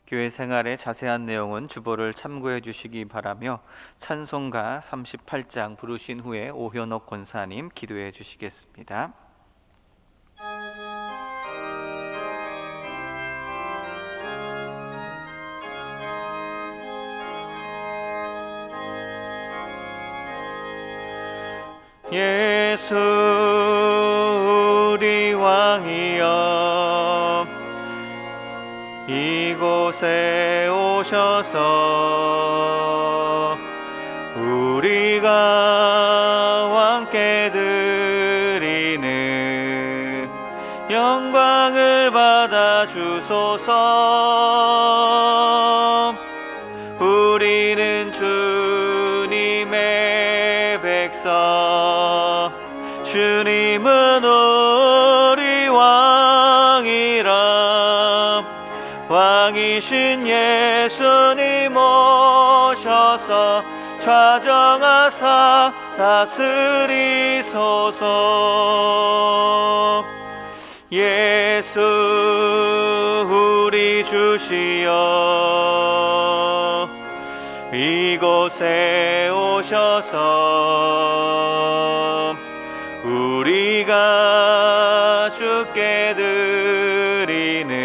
교회 생활의 자세한 내용은 주보를 참고해 주시기 바라며 찬송가 38장 부르신 후에 오현옥 권사님 기도해 주시겠습니다. 예수 우리 왕이여 이곳에 오셔서 우리가 왕께 드리는 영광을 받아 주소서. 우리는 주님의 백성, 주님은 우리 왕이라. 왕이신 예수님 오셔서 좌정하사 다스리소서. 예수 우리 주시여 이곳에 오셔서 우리가 주께 드리는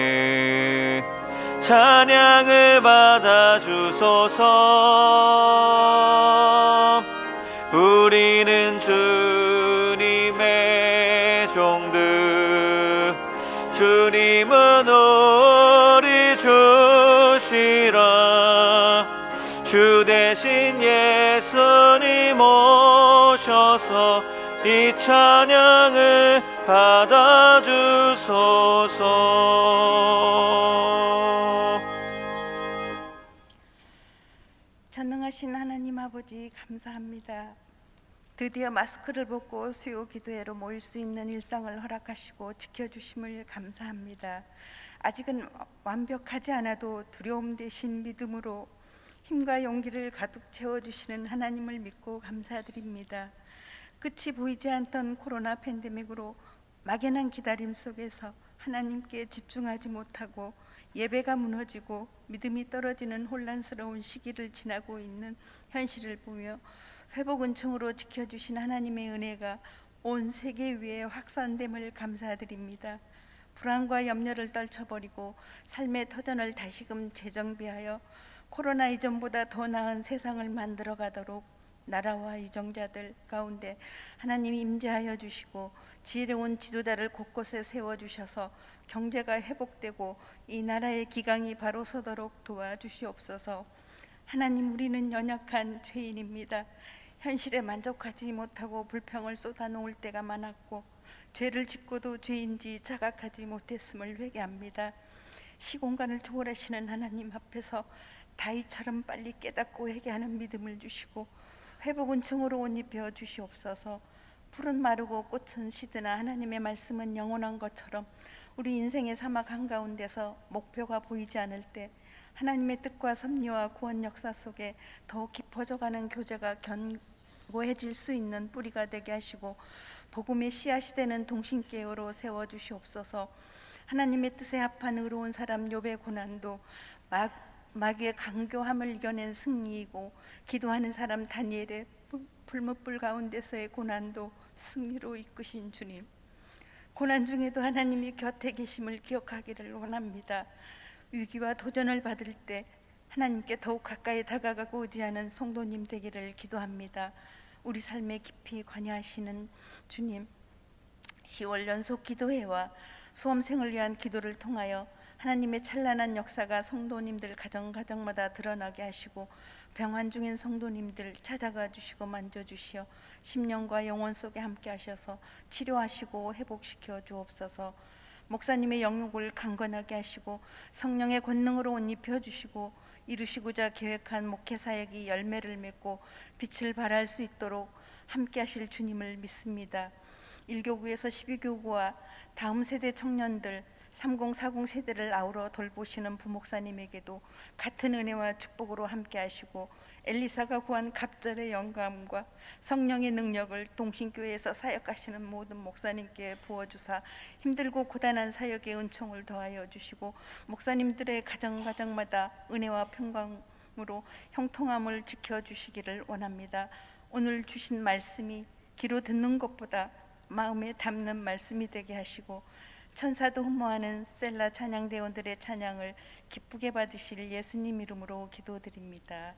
찬양을 받아 주소서. 우리는 주님의 종들, 주님은 우리 주시라. 주 대신 예수님 오셔서 이 찬양을 받아 주소서. 전능하신 하나님 아버지 감사합니다. 드디어 마스크를 벗고 수요 기도회로 모일 수 있는 일상을 허락하시고 지켜주심을 감사합니다. 아직은 완벽하지 않아도 두려움 대신 믿음으로 힘과 용기를 가득 채워주시는 하나님을 믿고 감사드립니다. 끝이 보이지 않던 코로나 팬데믹으로 막연한 기다림 속에서 하나님께 집중하지 못하고 예배가 무너지고 믿음이 떨어지는 혼란스러운 시기를 지나고 있는 현실을 보며 회복 은총으로 지켜주신 하나님의 은혜가 온 세계 위에 확산됨을 감사드립니다. 불안과 염려를 떨쳐버리고 삶의 터전을 다시금 재정비하여 코로나 이전보다 더 나은 세상을 만들어 가도록 나라와 유정자들 가운데 하나님이 임재하여 주시고 지혜로운 지도자를 곳곳에 세워주셔서 경제가 회복되고 이 나라의 기강이 바로 서도록 도와주시옵소서. 하나님, 우리는 연약한 죄인입니다. 현실에 만족하지 못하고 불평을 쏟아놓을 때가 많았고 죄를 짓고도 죄인지 자각하지 못했음을 회개합니다. 시공간을 초월하시는 하나님 앞에서 다윗처럼 빨리 깨닫고 회개하는 믿음을 주시고 회복 은총으로 옷 입혀 주시옵소서. 풀은 마르고 꽃은 시드나 하나님의 말씀은 영원한 것처럼 우리 인생의 사막 한가운데서 목표가 보이지 않을 때 하나님의 뜻과 섭리와 구원 역사 속에 더 깊어져가는 교제가 견고해질 수 있는 뿌리가 되게 하시고 복음의 씨앗이 되는 동신께어로 세워주시옵소서. 하나님의 뜻에 합한 의로운 사람 욥의 고난도 마귀의 강교함을 이겨낸 승리이고 기도하는 사람 다니엘의 불못불 가운데서의 고난도 승리로 이끄신 주님, 고난 중에도 하나님이 곁에 계심을 기억하기를 원합니다. 위기와 도전을 받을 때 하나님께 더욱 가까이 다가가고 의지하는 성도님 되기를 기도합니다. 우리 삶에 깊이 관여하시는 주님, 10월 연속 기도회와 수험생을 위한 기도를 통하여 하나님의 찬란한 역사가 성도님들 가정마다 드러나게 하시고 병환 중인 성도님들 찾아가 주시고 만져주시어 심령과 영혼 속에 함께 하셔서 치료하시고 회복시켜 주옵소서. 목사님의 영육을 강건하게 하시고 성령의 권능으로 옷 입혀 주시고 이루시고자 계획한 목회 사역이 열매를 맺고 빛을 발할 수 있도록 함께 하실 주님을 믿습니다. 1교구에서 12교구와 다음 세대 청년들 3040 세대를 아우러 돌보시는 부목사님에게도 같은 은혜와 축복으로 함께 하시고 엘리사가 구한 갑절의 영감과 성령의 능력을 동신교회에서 사역하시는 모든 목사님께 부어주사 힘들고 고단한 사역의 은총을 더하여 주시고 목사님들의 가정마다 은혜와 평강으로 형통함을 지켜주시기를 원합니다. 오늘 주신 말씀이 귀로 듣는 것보다 마음에 담는 말씀이 되게 하시고 천사도 흠모하는 셀라 찬양대원들의 찬양을 기쁘게 받으실 예수님 이름으로 기도드립니다.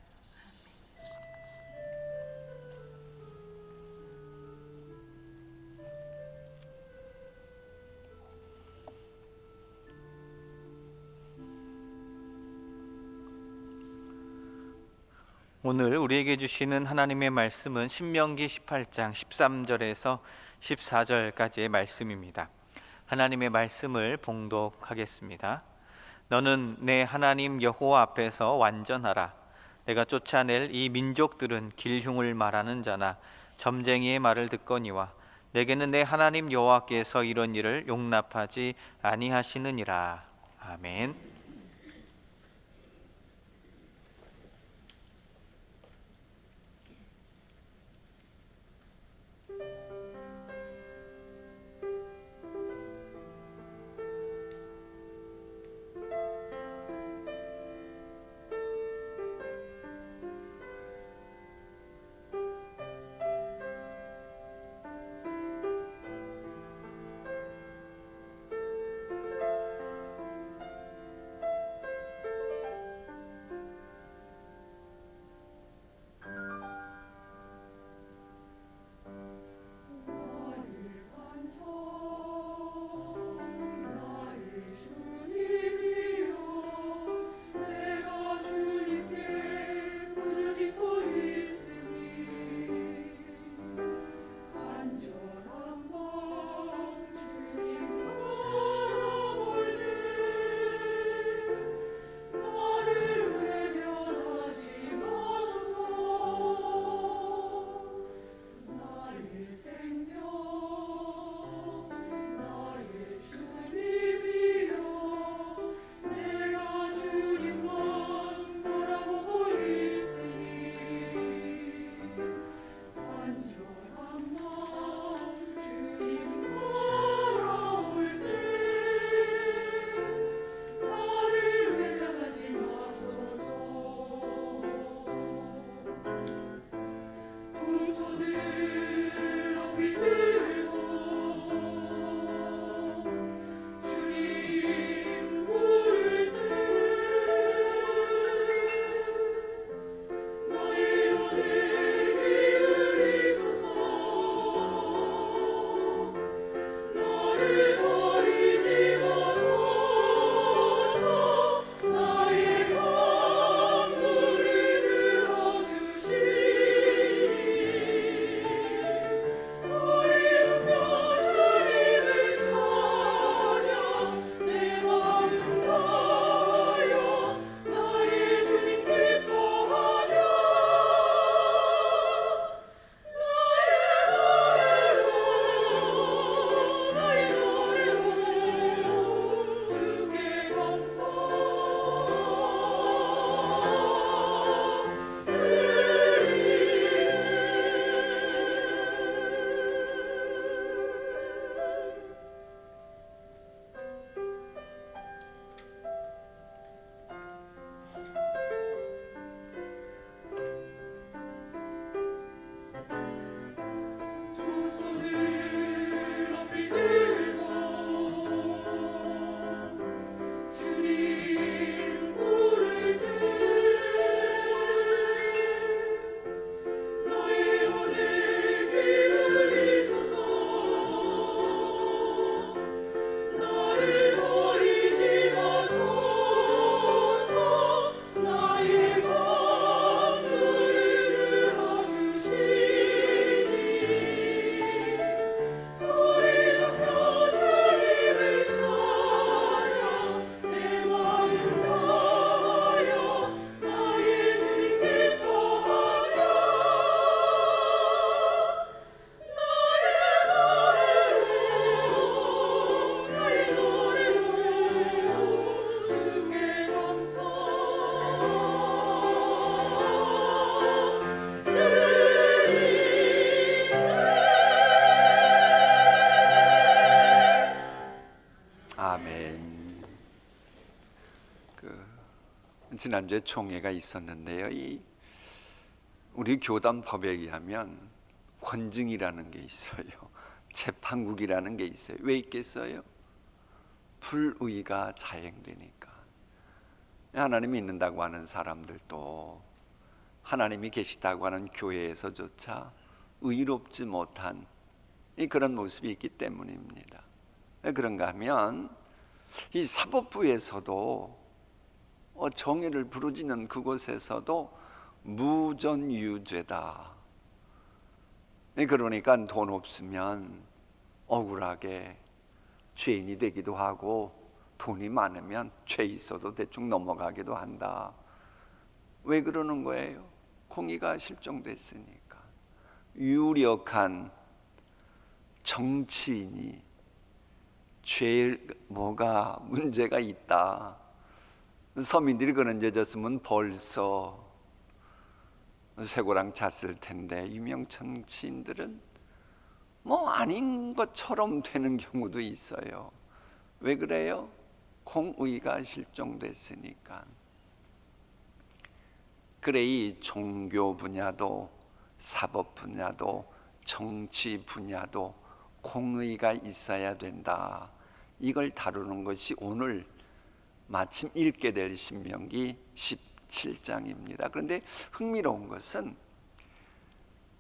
오늘 우리에게 주시는 하나님의 말씀은 신명기 18장 13절에서 14절까지의 말씀입니다. 하나님의 말씀을 봉독하겠습니다. 너는 내 하나님 여호와 앞에서 완전하라. 내가 쫓아낼 이 민족들은 길흉을 말하는 자나 점쟁이의 말을 듣거니와 내게는 내 하나님 여호와께서 이런 일을 용납하지 아니하시느니라. 아멘. 지난주에 총회가 있었는데요. 우리 교단 법에 의하면 권증이라는 게 있어요. 재판국이라는 게 있어요. 왜 있겠어요? 불의가 자행되니까. 하나님이 있는다고 하는 사람들도 하나님이 계시다고 하는 교회에서조차 의롭지 못한 그런 모습이 있기 때문입니다. 왜 그런가 하면 이 사법부에서도 정의를 부르짖는 그곳에서도 무전유죄다. 그러니까 돈 없으면 억울하게 죄인이 되기도 하고 돈이 많으면 죄 있어도 대충 넘어가기도 한다. 왜 그러는 거예요? 공의가 실종됐으니까. 유력한 정치인이 죄 뭐가 문제가 있다. 서민들이 그런 죄 졌으면 벌써 쇠고랑 찼을 텐데 유명 정치인들은 뭐 아닌 것처럼 되는 경우도 있어요. 왜 그래요? 공의가 실종됐으니까. 그래 이 종교 분야도 사법 분야도 정치 분야도 공의가 있어야 된다. 이걸 다루는 것이 오늘 마침 읽게 될 신명기 17장입니다. 그런데 흥미로운 것은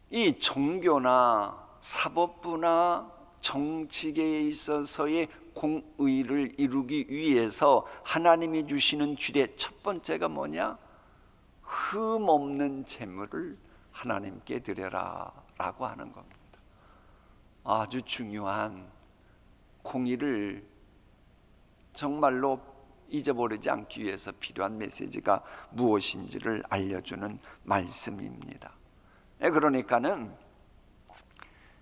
이 종교나 사법부나 정치계에 있어서의 공의를 이루기 위해서 하나님이 주시는 규례 첫 번째가 뭐냐? 흠 없는 재물을 하나님께 드려라 라고 하는 겁니다. 아주 중요한 공의를 정말로 잊어버리지 않기 위해서 필요한 메시지가 무엇인지를 알려주는 말씀입니다. 그러니까는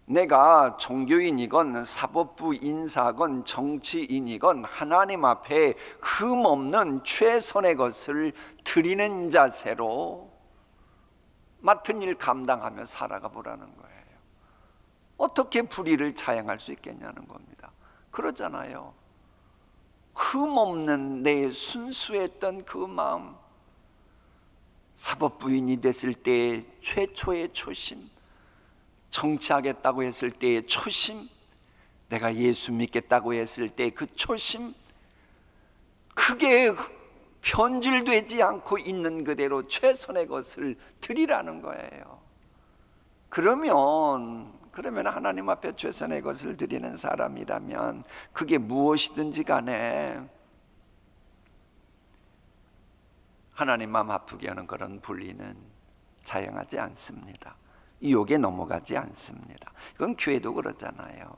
내가 종교인이건 사법부 인사건 정치인이건 하나님 앞에 흠없는 최선의 것을 드리는 자세로 맡은 일 감당하며 살아가 보라는 거예요. 어떻게 불의를 자행할 수 있겠냐는 겁니다. 그러잖아요. 흠없는 내 순수했던 그 마음, 사법부인이 됐을 때의 최초의 초심, 정치하겠다고 했을 때의 초심, 내가 예수 믿겠다고 했을 때 그 초심, 크게 변질되지 않고 있는 그대로 최선의 것을 드리라는 거예요. 그러면 하나님 앞에 최선의 것을 드리는 사람이라면 그게 무엇이든지 간에 하나님 마음 아프게 하는 그런 불의는 자행하지 않습니다. 유혹에 넘어가지 않습니다. 그건 교회도 그러잖아요.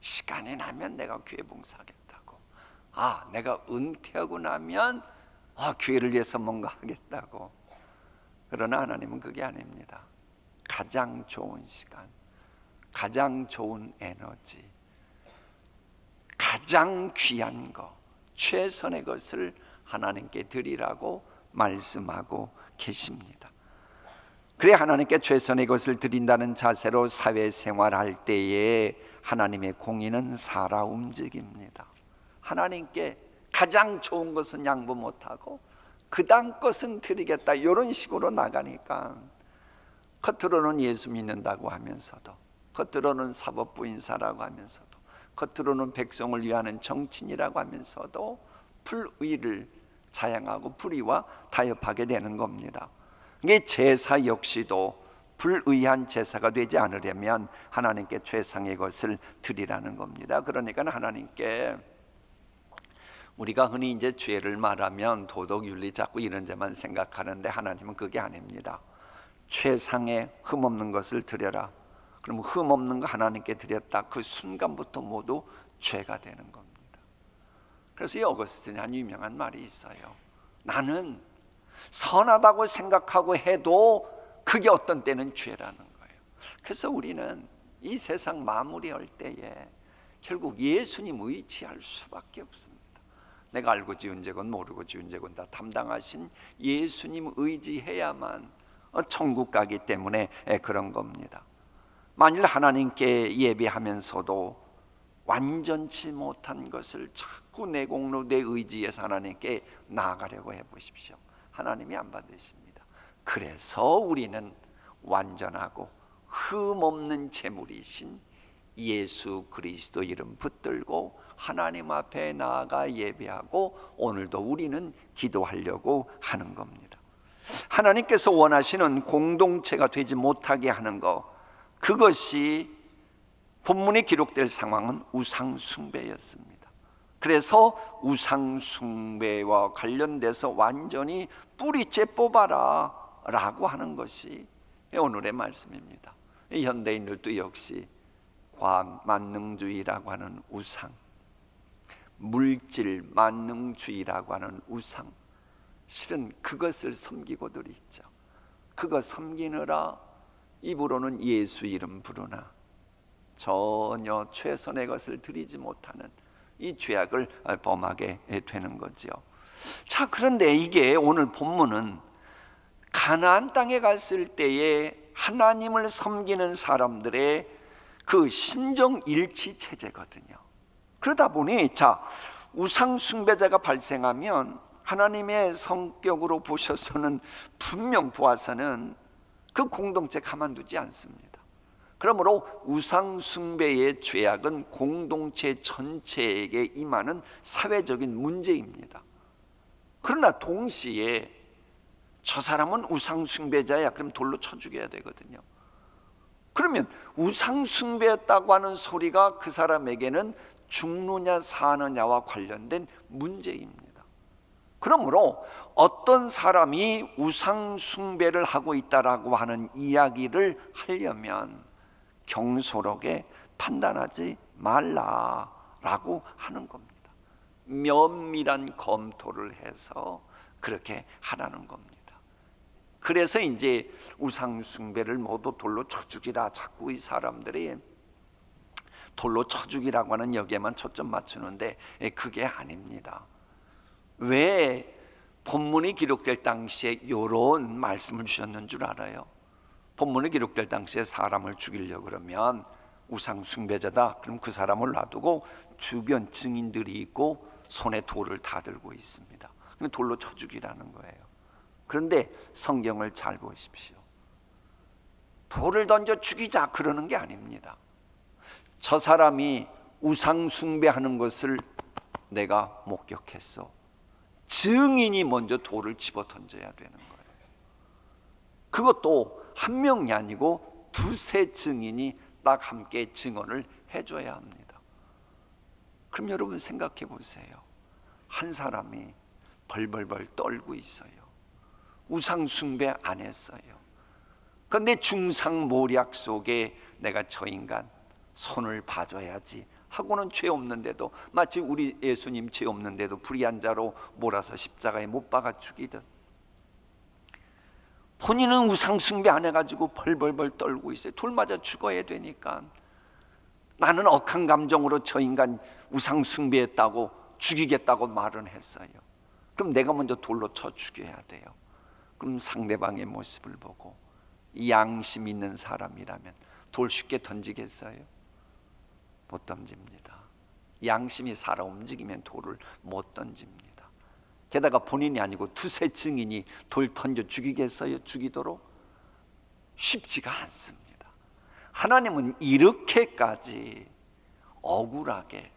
시간이 나면 내가 교회 봉사하겠다고, 내가 은퇴하고 나면 교회를 위해서 뭔가 하겠다고. 그러나 하나님은 그게 아닙니다. 가장 좋은 시간, 가장 좋은 에너지, 가장 귀한 것, 최선의 것을 하나님께 드리라고 말씀하고 계십니다. 그래 하나님께 최선의 것을 드린다는 자세로 사회생활할 때에 하나님의 공의는 살아 움직입니다. 하나님께 가장 좋은 것은 양보 못하고 그 다음 것은 드리겠다 이런 식으로 나가니까 겉으로는 예수 믿는다고 하면서도, 겉으로는 사법부 인사라고 하면서도, 겉으로는 백성을 위하는 정치인이라고 하면서도 불의를 자행하고 불의와 타협하게 되는 겁니다. 이게 제사 역시도 불의한 제사가 되지 않으려면 하나님께 최상의 것을 드리라는 겁니다. 그러니까 하나님께 우리가 흔히 이제 죄를 말하면 도덕, 윤리 자꾸 이런 데만 생각하는데 하나님은 그게 아닙니다. 최상의 흠없는 것을 드려라. 그럼 흠없는 거 하나님께 드렸다. 그 순간부터 모두 죄가 되는 겁니다. 그래서 이 어거스틴이 한 유명한 말이 있어요. 나는 선하다고 생각하고 해도 그게 어떤 때는 죄라는 거예요. 그래서 우리는 이 세상 마무리할 때에 결국 예수님 의지할 수밖에 없습니다. 내가 알고 지은 죄건 모르고 지은 죄건 다 담당하신 예수님 의지해야만 천국 가기 때문에 그런 겁니다. 만일 하나님께 예배하면서도 완전치 못한 것을 자꾸 내 공로 내 의지에서 하나님께 나아가려고 해보십시오. 하나님이 안 받으십니다. 그래서 우리는 완전하고 흠없는 제물이신 예수 그리스도 이름 붙들고 하나님 앞에 나아가 예배하고 오늘도 우리는 기도하려고 하는 겁니다. 하나님께서 원하시는 공동체가 되지 못하게 하는 것, 그것이 본문에 기록될 상황은 우상 숭배였습니다. 그래서 우상 숭배와 관련돼서 완전히 뿌리째 뽑아라 라고 하는 것이 오늘의 말씀입니다. 현대인들도 역시 과학 만능주의라고 하는 우상, 물질 만능주의라고 하는 우상, 실은 그것을 섬기고들 있죠. 그거 섬기느라 입으로는 예수 이름 부르나 전혀 최선의 것을 드리지 못하는 이 죄악을 범하게 되는 거죠. 자, 그런데 이게 오늘 본문은 가나안 땅에 갔을 때에 하나님을 섬기는 사람들의 그 신정 일치 체제거든요. 그러다 보니 우상 숭배자가 발생하면 하나님의 성격으로 보셔서는 분명 보아서는 그 공동체 가만두지 않습니다. 그러므로 우상 숭배의 죄악은 공동체 전체에게 임하는 사회적인 문제입니다. 그러나 동시에 저 사람은 우상 숭배자야, 그럼 돌로 쳐 죽여야 되거든요. 그러면 우상 숭배했다고 하는 소리가 그 사람에게는 죽느냐 사느냐와 관련된 문제입니다. 그러므로 어떤 사람이 우상 숭배를 하고 있다라고 하는 이야기를 하려면 경솔하게 판단하지 말라라고 하는 겁니다. 면밀한 검토를 해서 그렇게 하라는 겁니다. 그래서 이제 우상 숭배를 모두 돌로 쳐 죽이라, 자꾸 이 사람들이 돌로 쳐 죽이라고 하는 여기에만 초점 맞추는데 그게 아닙니다. 왜 본문이 기록될 당시에 이런 말씀을 주셨는 줄 알아요? 본문이 기록될 당시에 사람을 죽이려고 그러면 우상 숭배자다, 그럼 그 사람을 놔두고 주변 증인들이 있고 손에 돌을 다 들고 있습니다. 그럼 돌로 쳐 죽이라는 거예요. 그런데 성경을 잘 보십시오. 돌을 던져 죽이자 그러는 게 아닙니다. 저 사람이 우상 숭배하는 것을 내가 목격했어. 증인이 먼저 돌을 집어 던져야 되는 거예요. 그것도 한 명이 아니고 두세 증인이 딱 함께 증언을 해줘야 합니다. 그럼 여러분 생각해 보세요. 한 사람이 벌벌벌 떨고 있어요. 우상 숭배 안 했어요. 그런데 중상모략 속에 내가 저 인간 손을 봐줘야지 하고는 죄 없는데도, 마치 우리 예수님 죄 없는데도 불의한 자로 몰아서 십자가에 못 박아 죽이듯, 본인은 우상 숭배 안 해가지고 벌벌벌 떨고 있어요. 돌 맞아 죽어야 되니까. 나는 억한 감정으로 저 인간 우상 숭배했다고 죽이겠다고 말은 했어요. 그럼 내가 먼저 돌로 쳐 죽여야 돼요. 그럼 상대방의 모습을 보고 양심 있는 사람이라면 돌 쉽게 던지겠어요? 못 던집니다. 양심이 살아 움직이면 돌을 못 던집니다. 게다가 본인이 아니고 두세 증인이 돌 던져 죽이겠어요? 죽이도록? 쉽지가 않습니다. 하나님은 이렇게까지 억울하게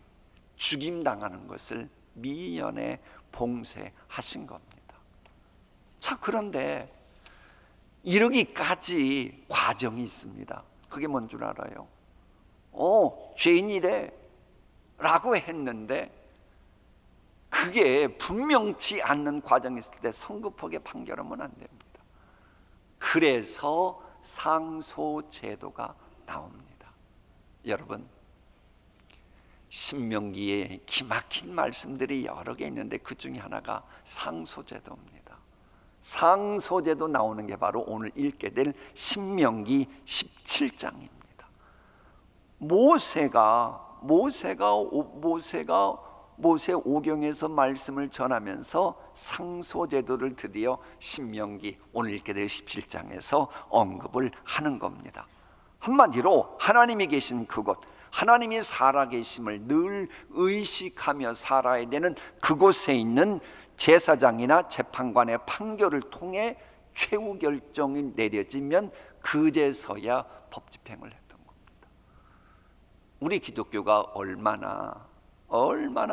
죽임당하는 것을 미연에 봉쇄하신 겁니다. 자, 그런데 이러기까지 과정이 있습니다. 그게 뭔 줄 알아요? 죄인이래 라고 했는데 그게 분명치 않는 과정이 있을 때 성급하게 판결하면 안 됩니다. 그래서 상소제도가 나옵니다. 여러분, 신명기에 기막힌 말씀들이 여러 개 있는데 그 중에 하나가 상소제도입니다. 상소제도 나오는 게 바로 오늘 읽게 될 신명기 17장입니다. 모세 오경에서 말씀을 전하면서 상소제도를 드디어 신명기 오늘 읽게 될 17장에서 언급을 하는 겁니다. 한마디로 하나님이 계신 그곳, 하나님이 살아계심을 늘 의식하며 살아야 되는 그곳에 있는 제사장이나 재판관의 판결을 통해 최후 결정이 내려지면 그제서야 법 집행을 했던 겁니다. 우리 기독교가 얼마나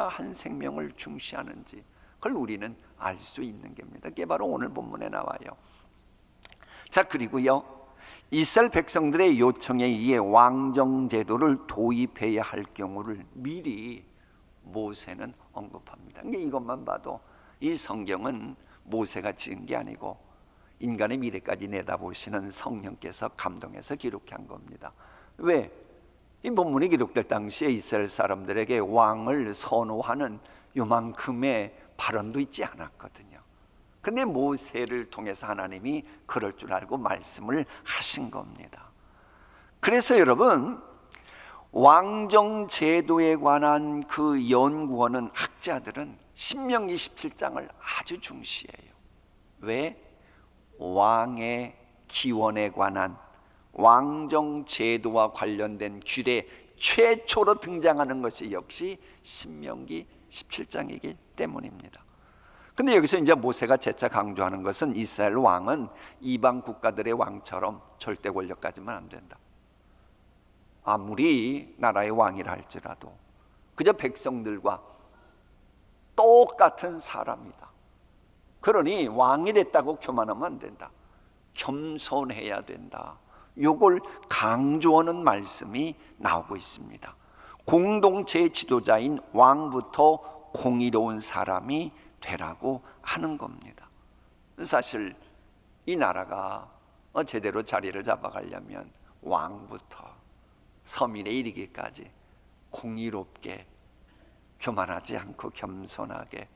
한 생명을 중시하는지 그걸 우리는 알 수 있는 겁니다. 그게 바로 오늘 본문에 나와요. 자, 그리고요, 이스라엘 백성들의 요청에 의해 왕정 제도를 도입해야 할 경우를 미리 모세는 언급합니다. 그러니까 이것만 봐도 이 성경은 모세가 지은 게 아니고 인간의 미래까지 내다보시는 성령께서 감동해서 기록한 겁니다. 왜? 이 본문이 기록될 당시에 이스라엘 사람들에게 왕을 선호하는 요만큼의 발언도 있지 않았거든요. 근데 모세를 통해서 하나님이 그럴 줄 알고 말씀을 하신 겁니다. 그래서 여러분, 왕정 제도에 관한 그 연구하는 학자들은 신명기 17장을 아주 중시해요. 왜? 왕의 기원에 관한 왕정 제도와 관련된 규례 최초로 등장하는 것이 역시 신명기 17장이기 때문입니다. 근데 여기서 이제 모세가 재차 강조하는 것은 이스라엘 왕은 이방 국가들의 왕처럼 절대 권력 가지면 안 된다. 아무리 나라의 왕이라 할지라도 그저 백성들과 똑같은 사람이다. 그러니 왕이 됐다고 교만하면 안 된다. 겸손해야 된다. 요걸 강조하는 말씀이 나오고 있습니다. 공동체 지도자인 왕부터 공의로운 사람이 되라고 하는 겁니다. 사실 이 나라가 제대로 자리를 잡아가려면 왕부터 서민에 이르기까지 공의롭게 교만하지 않고 겸손하게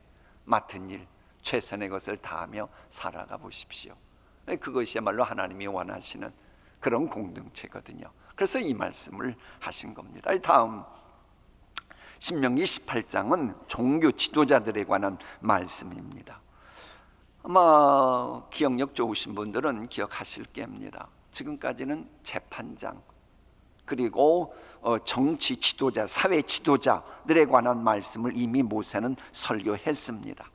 맡은 일 최선의 것을 다하며 살아가 보십시오. 그것이야말로 하나님이 원하시는 그런 공동체거든요. 그래서 이 말씀을 하신 겁니다. 다음 신명기 18장은 종교 지도자들에 관한 말씀입니다. 아마 기억력 좋으신 분들은 기억하실 겁니다. 지금까지는 재판장 그리고 정치 지도자, 사회 지도자들에 관한 말씀을 이미 모세는 설교했습니다.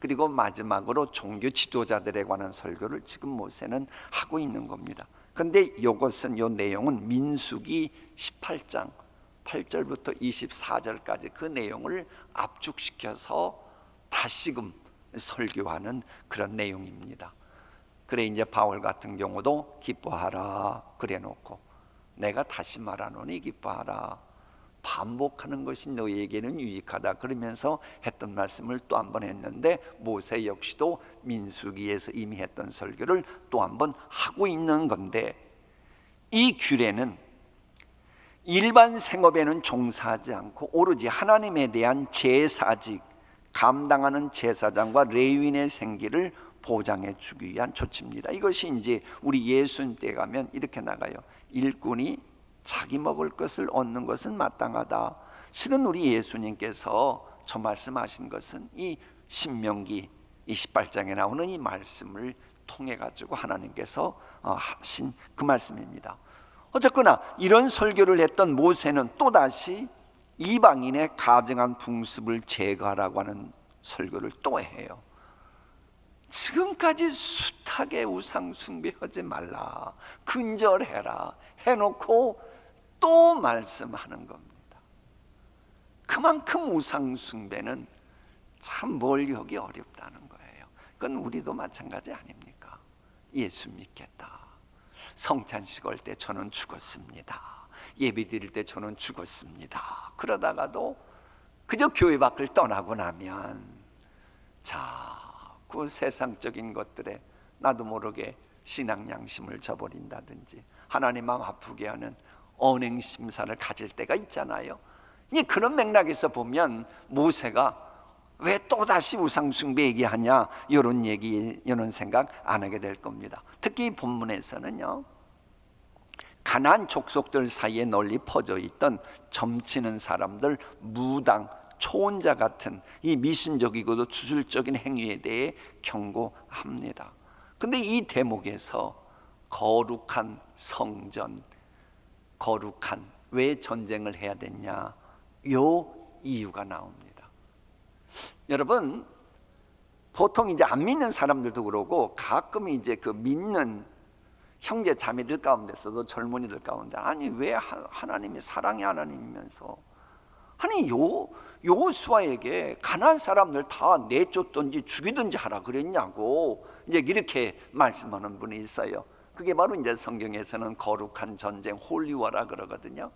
그리고 마지막으로 종교 지도자들에 관한 설교를 지금 모세는 하고 있는 겁니다. 그런데 이것은 이 내용은 민수기 18장 8절부터 24절까지 그 내용을 압축시켜서 다시금 설교하는 그런 내용입니다. 그래 이제 바울 같은 경우도 기뻐하라 그래 놓고 내가 다시 말하노니 기뻐하라 반복하는 것이 너희에게는 유익하다 그러면서 했던 말씀을 또 한 번 했는데 모세 역시도 민수기에서 이미 했던 설교를 또 한 번 하고 있는 건데 이 규례는 일반 생업에는 종사하지 않고 오로지 하나님에 대한 제사직 감당하는 제사장과 레위인의 생기를 보장해 주기 위한 조치입니다. 이것이 이제 우리 예수님 때 가면 이렇게 나가요. 일꾼이 자기 먹을 것을 얻는 것은 마땅하다. 실은 우리 예수님께서 저 말씀하신 것은 이 신명기 28장에 나오는 이 말씀을 통해 가지고 하나님께서 하신 그 말씀입니다. 어쨌거나 이런 설교를 했던 모세는 또다시 이방인의 가증한 풍습을 제거하라고 하는 설교를 또 해요. 지금까지 숱하게 우상 숭배하지 말라 근절해라 해놓고 또 말씀하는 겁니다. 그만큼 우상 숭배는 참 멀리하기 어렵다는 거예요. 그건 우리도 마찬가지 아닙니까? 예수 믿겠다, 성찬식 올 때 저는 죽었습니다, 예배 드릴 때 저는 죽었습니다, 그러다가도 그저 교회 밖을 떠나고 나면 자꾸 세상적인 것들에 나도 모르게 신앙 양심을 저버린다든지 하나님 마음 아프게 하는 언행 심사를 가질 때가 있잖아요. 그런 맥락에서 보면 모세가 왜 또다시 우상숭배 얘기하냐 이런 얘기, 이런 생각 안 하게 될 겁니다. 특히 본문에서는요, 가나안 족속들 사이에 널리 퍼져 있던 점치는 사람들, 무당, 초혼자 같은 이 미신적이고도 투술적인 행위에 대해 경고합니다. 근데 이 대목에서 거룩한 성전, 거룩한 왜 전쟁을 해야 됐냐? 요 이유가 나옵니다. 여러분, 보통 이제 안 믿는 사람들도 그러고 가끔 이제 그 믿는 형제 자매들 가운데서도 젊은이들 가운데, 아니 왜 하나님이 사랑의 하나님이면서 아니 여호수아에게 가나안 사람들 다 내쫓든지 죽이든지 하라 그랬냐고 이제 이렇게 말씀하는 분이 있어요. 그게 바로 이제 성경에서는 거룩한 전쟁, 홀리워라 그러거든요.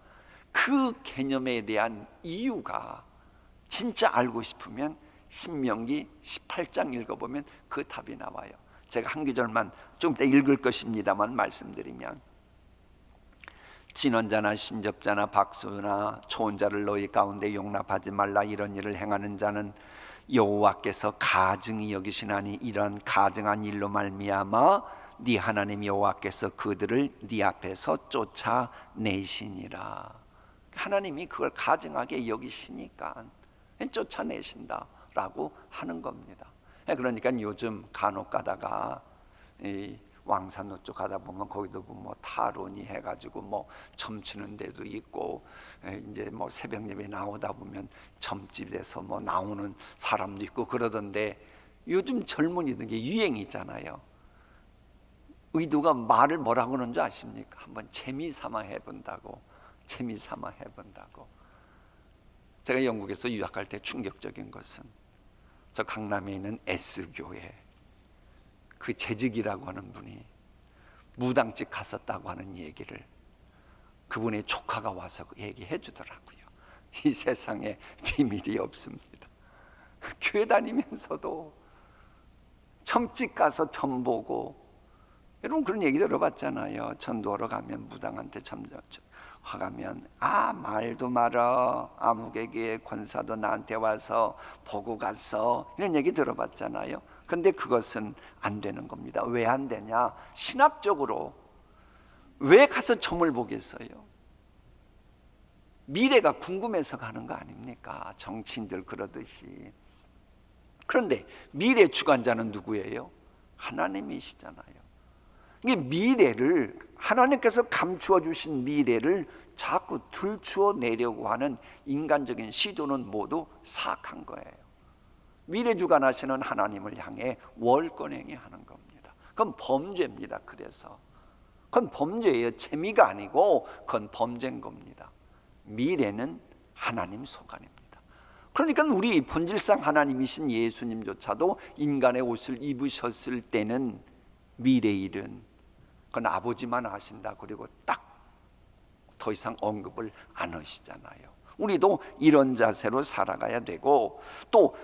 그 개념에 대한 이유가 진짜 알고 싶으면 신명기 18장 읽어보면 그 답이 나와요. 제가 한 구절만 좀 이따 읽을 것입니다만 말씀드리면, 진언자나 신접자나 박수나 초혼자를 너희 가운데 용납하지 말라. 이런 일을 행하는 자는 여호와께서 가증히 여기시나니 이런 가증한 일로 말미암아 네 하나님 여호와께서 그들을 네 앞에서 쫓아내시니라. 하나님이 그걸 가증하게 여기시니까 쫓아내신다라고 하는 겁니다. 그러니까 요즘 간혹 가다가 이 왕산로 쪽 가다 보면 거기도 뭐 타로니 해가지고 뭐 점치는 데도 있고, 이제 뭐 새벽 예배 나오다 보면 점집에서 뭐 나오는 사람도 있고 그러던데, 요즘 젊은이들 게 유행이 있잖아요. 의도가 말을 뭐라고 하는 줄 아십니까? 한번 재미삼아 해본다고. 재미삼아 해본다고. 제가 영국에서 유학할 때 충격적인 것은, 저 강남에 있는 S교회 그 재직이라고 하는 분이 무당집 갔었다고 하는 얘기를 그분의 조카가 와서 얘기해 주더라고요. 이 세상에 비밀이 없습니다. 교회 다니면서도 점집 가서 점 보고, 여러분 그런 얘기 들어봤잖아요. 전도하러 가면 무당한테 화가면 말도 말어, 아무개교의 권사도 나한테 와서 보고 갔어, 이런 얘기 들어봤잖아요. 근데 그것은 안 되는 겁니다. 왜 안 되냐? 신학적으로 왜 가서 점을 보겠어요? 미래가 궁금해서 가는 거 아닙니까? 정치인들 그러듯이. 그런데 미래 주관자는 누구예요? 하나님이시잖아요. 이게 미래를, 하나님께서 감추어 주신 미래를 자꾸 들추어 내려고 하는 인간적인 시도는 모두 사악한 거예요. 미래 주관하시는 하나님을 향해 월권행위 하는 겁니다. 그건 범죄입니다. 그래서 그건 범죄예요. 재미가 아니고 그건 범죄인 겁니다. 미래는 하나님 소관입니다. 그러니까 우리 본질상 하나님이신 예수님조차도 인간의 옷을 입으셨을 때는 미래 일은 그건 아버지만 아신다, 그리고 딱 더 이상 언급을 안 하시잖아요. 우리도 이런 자세로 살아가야 되고, 또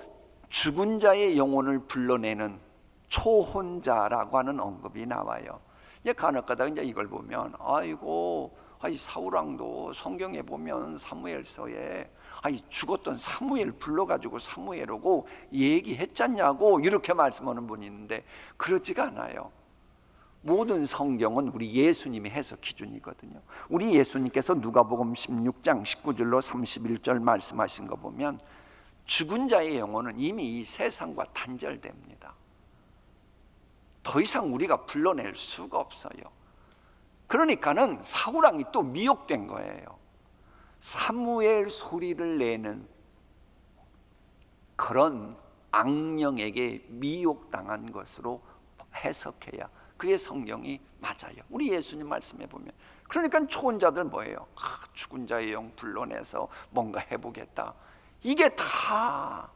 죽은 자의 영혼을 불러내는 초혼자라고 하는 언급이 나와요. 이제 간혹가다 이제 이걸 보면, 사울왕도 성경에 보면 사무엘서에 죽었던 사무엘 불러가지고 사무엘하고 얘기했잖냐고 이렇게 말씀하는 분이 있는데, 그렇지가 않아요. 모든 성경은 우리 예수님의 해석 기준이거든요. 우리 예수님께서 누가복음 16장 19절로 31절 말씀하신 거 보면, 죽은 자의 영혼은 이미 이 세상과 단절됩니다. 더 이상 우리가 불러낼 수가 없어요. 그러니까는 사울왕이 또 미혹된 거예요. 사무엘 소리를 내는 그런 악령에게 미혹당한 것으로 해석해야 그게 성경이 맞아요. 우리 예수님 말씀해 보면. 그러니까 초혼자들 뭐예요? 죽은 자의 영 불러내서 뭔가 해보겠다. 이게 다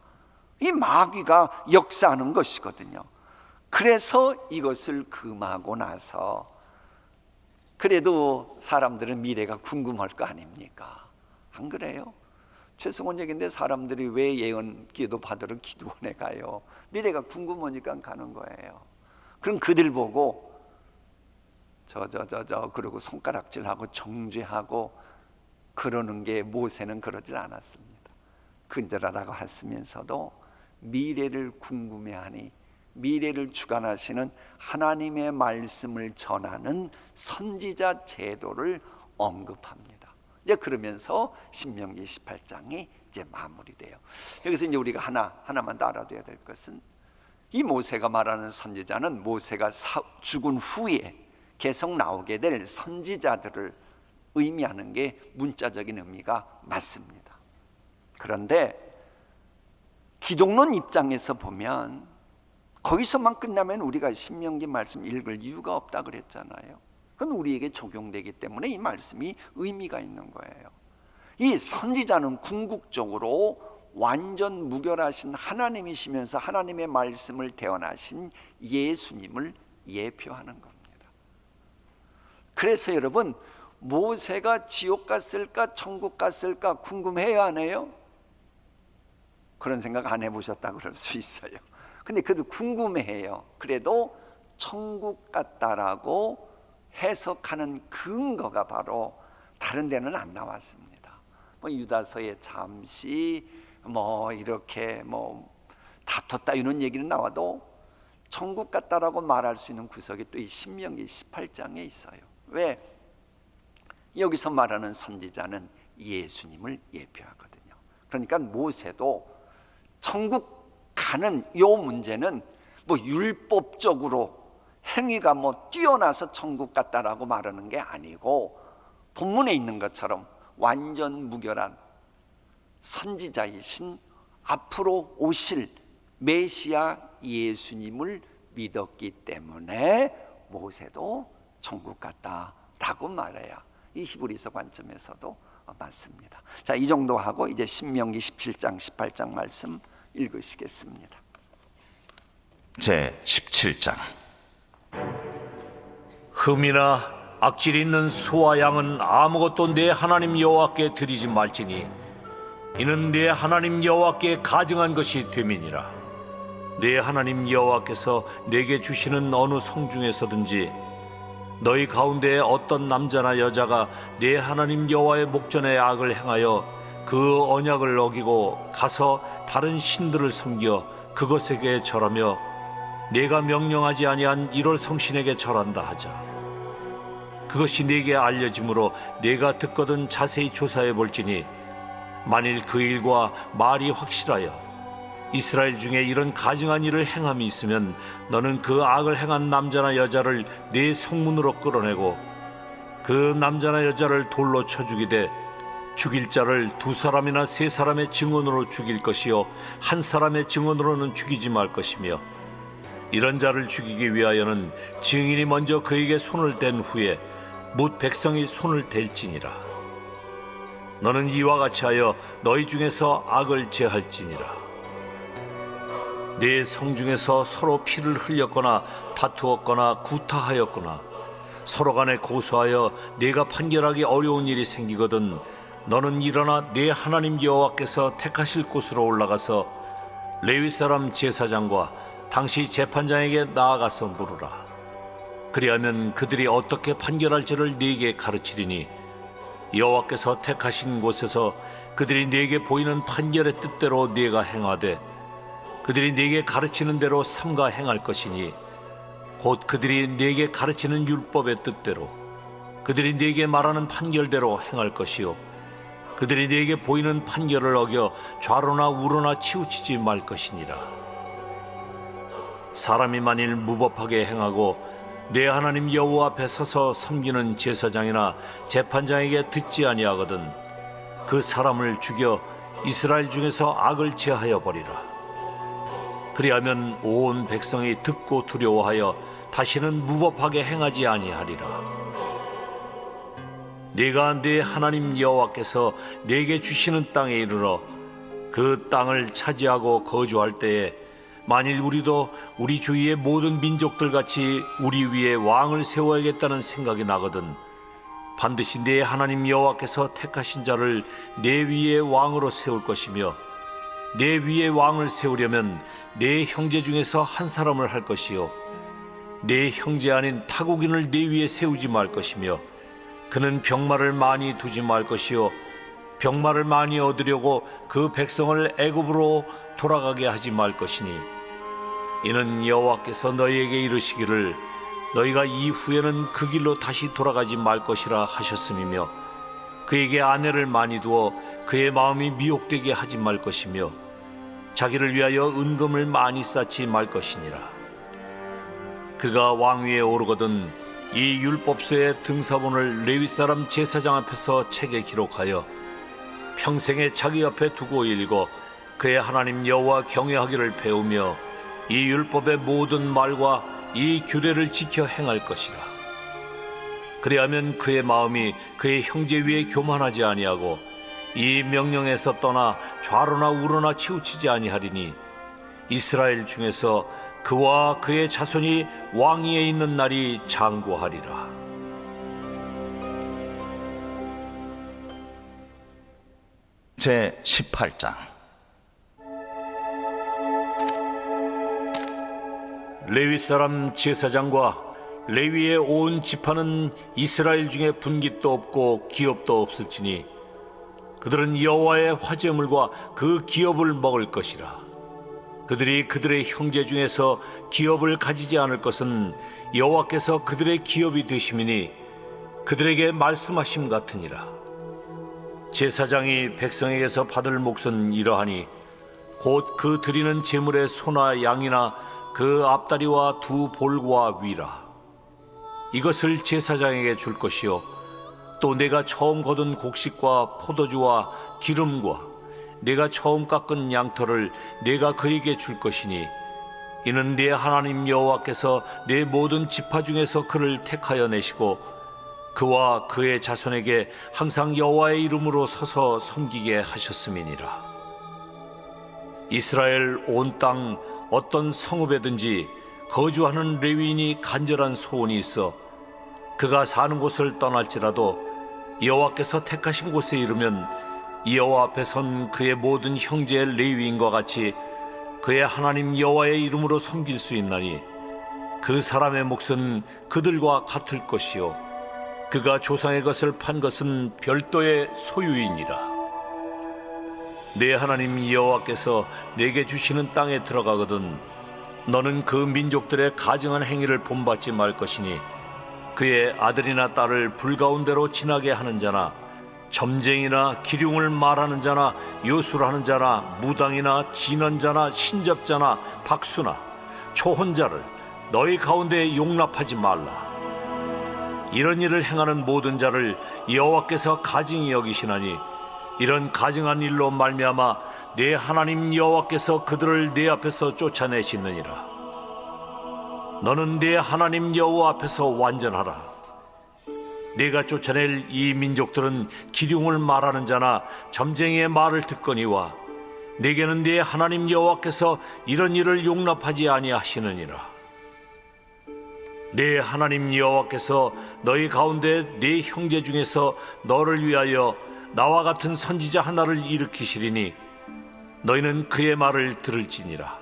이 마귀가 역사하는 것이거든요. 그래서 이것을 금하고 나서 그래도 사람들은 미래가 궁금할 거 아닙니까? 안 그래요? 죄송한 얘기인데 사람들이 왜 예언 기도 받으러 기도원에 가요? 미래가 궁금하니까 가는 거예요. 그럼 그들 보고 그러고 손가락질하고 정죄하고 그러는 게, 모세는 그러질 않았습니다. 근절하라고 했으면서도 미래를 궁금해하니 미래를 주관하시는 하나님의 말씀을 전하는 선지자 제도를 언급합니다. 이제 그러면서 신명기 18장이 이제 마무리돼요. 여기서 이제 우리가 하나만 더 알아둬야 될 것은, 이 모세가 말하는 선지자는 모세가 죽은 후에 계속 나오게 될 선지자들을 의미하는 게 문자적인 의미가 맞습니다. 그런데 기독론 입장에서 보면 거기서만 끝나면 우리가 신명기 말씀 읽을 이유가 없다 그랬잖아요. 그건 우리에게 적용되기 때문에 이 말씀이 의미가 있는 거예요. 이 선지자는 궁극적으로 완전 무결하신 하나님이시면서 하나님의 말씀을 대언하신 예수님을 예표하는 겁니다. 그래서 여러분, 모세가 지옥 갔을까 천국 갔을까 궁금해요, 안 해요? 그런 생각 안 해보셨다 그럴 수 있어요. 근데 그래도 궁금해해요. 그래도 천국 갔다라고 해석하는 근거가 바로 다른 데는 안 나왔습니다. 뭐 유다서에 잠시 이렇게 다퉜다 이런 얘기는 나와도 천국 갔다라고 말할 수 있는 구석이 또 이 신명기 18장에 있어요. 왜? 여기서 말하는 선지자는 예수님을 예표하거든요. 그러니까 모세도 천국 가는 이 문제는 율법적으로 행위가 뛰어나서 천국 갔다라고 말하는 게 아니고 본문에 있는 것처럼 완전 무결한 선지자이신 앞으로 오실 메시아 예수님을 믿었기 때문에 모세도 천국 갔다라고 말해야 이 히브리서 관점에서도 맞습니다. 자, 이 정도 하고 이제 신명기 17장 18장 말씀 읽으시겠습니다. 제 17장. 흠이나 악질 있는 소와 양은 아무것도 내 하나님 여호와께 드리지 말지니 이는 내 하나님 여호와께 가증한 것이 됨이니라. 내 하나님 여호와께서 내게 주시는 어느 성 중에서든지 너희 가운데 어떤 남자나 여자가 내 하나님 여호와의 목전에 악을 행하여 그 언약을 어기고 가서 다른 신들을 섬겨 그것에게 절하며 내가 명령하지 아니한 이럴 성신에게 절한다 하자. 그것이 네게 알려짐으로 내가 듣거든 자세히 조사해 볼지니 만일 그 일과 말이 확실하여 이스라엘 중에 이런 가증한 일을 행함이 있으면 너는 그 악을 행한 남자나 여자를 네 성문으로 끌어내고 그 남자나 여자를 돌로 쳐 죽이되 죽일 자를 2사람이나 3사람의 증언으로 죽일 것이요 한 사람의 증언으로는 죽이지 말 것이며 이런 자를 죽이기 위하여는 증인이 먼저 그에게 손을 댄 후에 뭇 백성이 손을 댈지니라. 너는 이와 같이 하여 너희 중에서 악을 제할지니라. 네 성 중에서 서로 피를 흘렸거나 다투었거나 구타하였거나 서로 간에 고소하여 네가 판결하기 어려운 일이 생기거든 너는 일어나 네 하나님 여호와께서 택하실 곳으로 올라가서 레위 사람 제사장과 당시 재판장에게 나아가서 물으라. 그리하면 그들이 어떻게 판결할지를 네게 가르치리니 여호와께서 택하신 곳에서 그들이 네게 보이는 판결의 뜻대로 네가 행하되 그들이 네게 가르치는 대로 삼가 행할 것이니 곧 그들이 네게 가르치는 율법의 뜻대로 그들이 네게 말하는 판결대로 행할 것이요 그들이 네게 보이는 판결을 어겨 좌로나 우로나 치우치지 말 것이니라. 사람이 만일 무법하게 행하고 내 하나님 여호와 앞에 서서 섬기는 제사장이나 재판장에게 듣지 아니하거든 그 사람을 죽여 이스라엘 중에서 악을 제하여 버리라. 그리하면 온 백성이 듣고 두려워하여 다시는 무법하게 행하지 아니하리라. 네가 네 하나님 여호와께서 네게 주시는 땅에 이르러 그 땅을 차지하고 거주할 때에 만일 우리도 우리 주위의 모든 민족들 같이 우리 위에 왕을 세워야겠다는 생각이 나거든 반드시 네 하나님 여호와께서 택하신 자를 네 위에 왕으로 세울 것이며 내 위에 왕을 세우려면 내 형제 중에서 한 사람을 할 것이요 내 형제 아닌 타국인을 내 위에 세우지 말 것이며 그는 병마를 많이 두지 말 것이요 병마를 많이 얻으려고 그 백성을 애굽으로 돌아가게 하지 말 것이니 이는 여호와께서 너희에게 이르시기를 너희가 이후에는 그 길로 다시 돌아가지 말 것이라 하셨음이며 그에게 아내를 많이 두어 그의 마음이 미혹되게 하지 말 것이며 자기를 위하여 은금을 많이 쌓지 말 것이니라. 그가 왕위에 오르거든 이 율법서의 등사본을 레위 사람 제사장 앞에서 책에 기록하여 평생에 자기 앞에 두고 읽어 그의 하나님 여호와 경외하기를 배우며 이 율법의 모든 말과 이 규례를 지켜 행할 것이라. 그리하면 그의 마음이 그의 형제 위에 교만하지 아니하고 이 명령에서 떠나 좌로나 우로나 치우치지 아니하리니 이스라엘 중에서 그와 그의 자손이 왕위에 있는 날이 장구하리라. 제 18장. 레위 사람 제사장과 레위의 온 지파는 이스라엘 중에 분깃도 없고 기업도 없을지니 그들은 여호와의 화제물과 그 기업을 먹을 것이라. 그들이 그들의 형제 중에서 기업을 가지지 않을 것은 여호와께서 그들의 기업이 되심이니 그들에게 말씀하심 같으니라. 제사장이 백성에게서 받을 몫은 이러하니 곧 그 드리는 제물의 소나 양이나 그 앞다리와 두 볼과 위라. 이것을 제사장에게 줄 것이요 또 내가 처음 거둔 곡식과 포도주와 기름과 내가 처음 깎은 양털을 내가 그에게 줄 것이니 이는 네 하나님 여호와께서 네 모든 지파 중에서 그를 택하여 내시고 그와 그의 자손에게 항상 여호와의 이름으로 서서 섬기게 하셨음이니라. 이스라엘 온 땅 어떤 성읍에든지 거주하는 레위인이 간절한 소원이 있어 그가 사는 곳을 떠날지라도 여호와께서 택하신 곳에 이르면 여호와 앞에 선 그의 모든 형제 레위인과 같이 그의 하나님 여호와의 이름으로 섬길 수 있나니 그 사람의 몫은 그들과 같을 것이요 그가 조상의 것을 판 것은 별도의 소유이니라. 내 하나님 여호와께서 내게 주시는 땅에 들어가거든 너는 그 민족들의 가증한 행위를 본받지 말 것이니 그의 아들이나 딸을 불가운데로 지나게 하는 자나 점쟁이나 기륭을 말하는 자나 요술하는 자나 무당이나 진언자나 신접자나 박수나 초혼자를 너희 가운데 용납하지 말라. 이런 일을 행하는 모든 자를 여호와께서 가증히 여기시나니 이런 가증한 일로 말미암아 내 하나님 여호와께서 그들을 내 앞에서 쫓아내시느니라. 너는 내 하나님 여호와 앞에서 완전하라. 내가 쫓아낼 이 민족들은 기륭을 말하는 자나 점쟁이의 말을 듣거니와 내게는 네 하나님 여호와께서 이런 일을 용납하지 아니하시느니라. 내 하나님 여호와께서 너희 가운데 네 형제 중에서 너를 위하여 나와 같은 선지자 하나를 일으키시리니 너희는 그의 말을 들을지니라.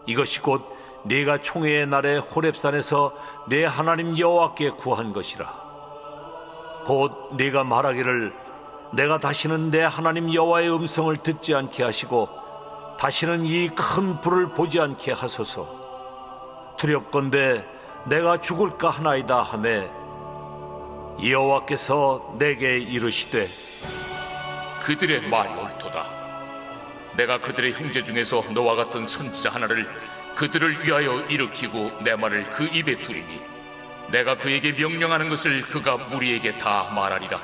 이것이 곧 네가 총회의 날에 호렙산에서 내 하나님 여호와께 구한 것이라. 곧 네가 말하기를 내가 다시는 내 하나님 여호와의 음성을 듣지 않게 하시고 다시는 이 큰 불을 보지 않게 하소서. 두렵건대 내가 죽을까 하나이다 하매 여호와께서 내게 이르시되 그들의 말이 옳도다. 내가 그들의 형제 중에서 너와 같은 선지자 하나를 그들을 위하여 일으키고 내 말을 그 입에 두리니 내가 그에게 명령하는 것을 그가 무리에게 다 말하리라.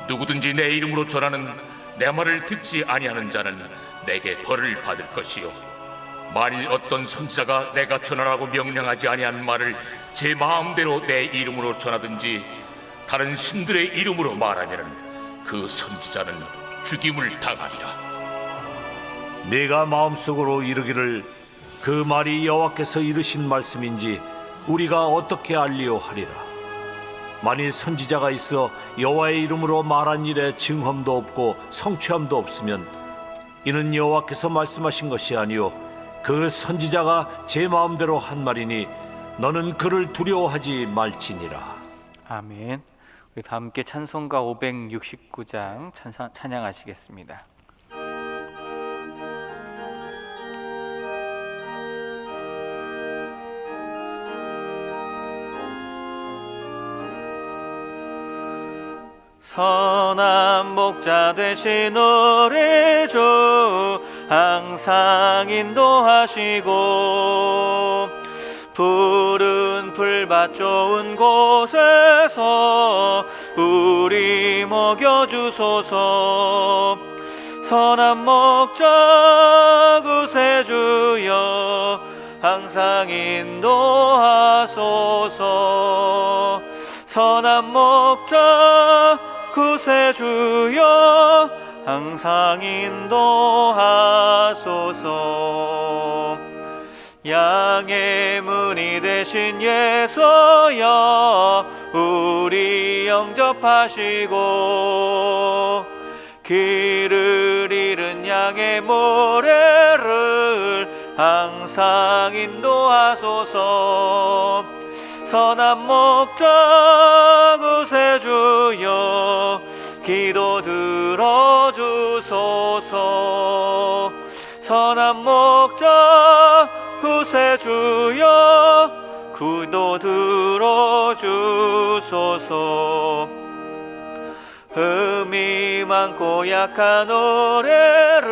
누구든지 내 이름으로 전하는 내 말을 듣지 아니하는 자는 내게 벌을 받을 것이요 만일 어떤 선지자가 내가 전하라고 명령하지 아니한 말을 제 마음대로 내 이름으로 전하든지 다른 신들의 이름으로 말하면 그 선지자는 죽임을 당하리라. 네가 마음속으로 이르기를 그 말이 여호와께서 이르신 말씀인지 우리가 어떻게 알리오 하리라. 만일 선지자가 있어 여호와의 이름으로 말한 일에 증험도 없고 성취함도 없으면 이는 여호와께서 말씀하신 것이 아니요 그 선지자가 제 마음대로 한 말이니 너는 그를 두려워하지 말지니라. 아멘. 우리 다 함께 찬송가 569장 찬양하시겠습니다. 선한 목자 되신 우리 주 항상 인도하시고 푸른 풀밭 좋은 곳에서 우리 먹여주소서. 선한 목자 구세주여 항상 인도하소서. 선한 목자 구세주여 항상 인도하소서. 양의 문이 되신 예수여 우리 영접하시고 길을 잃은 양의 모래를 항상 인도하소서. 선한 목자 구세주여 기도 들어주소서. 선한 목자 구세주여 기도 들어주소서. 흠이 많고 약한 노래를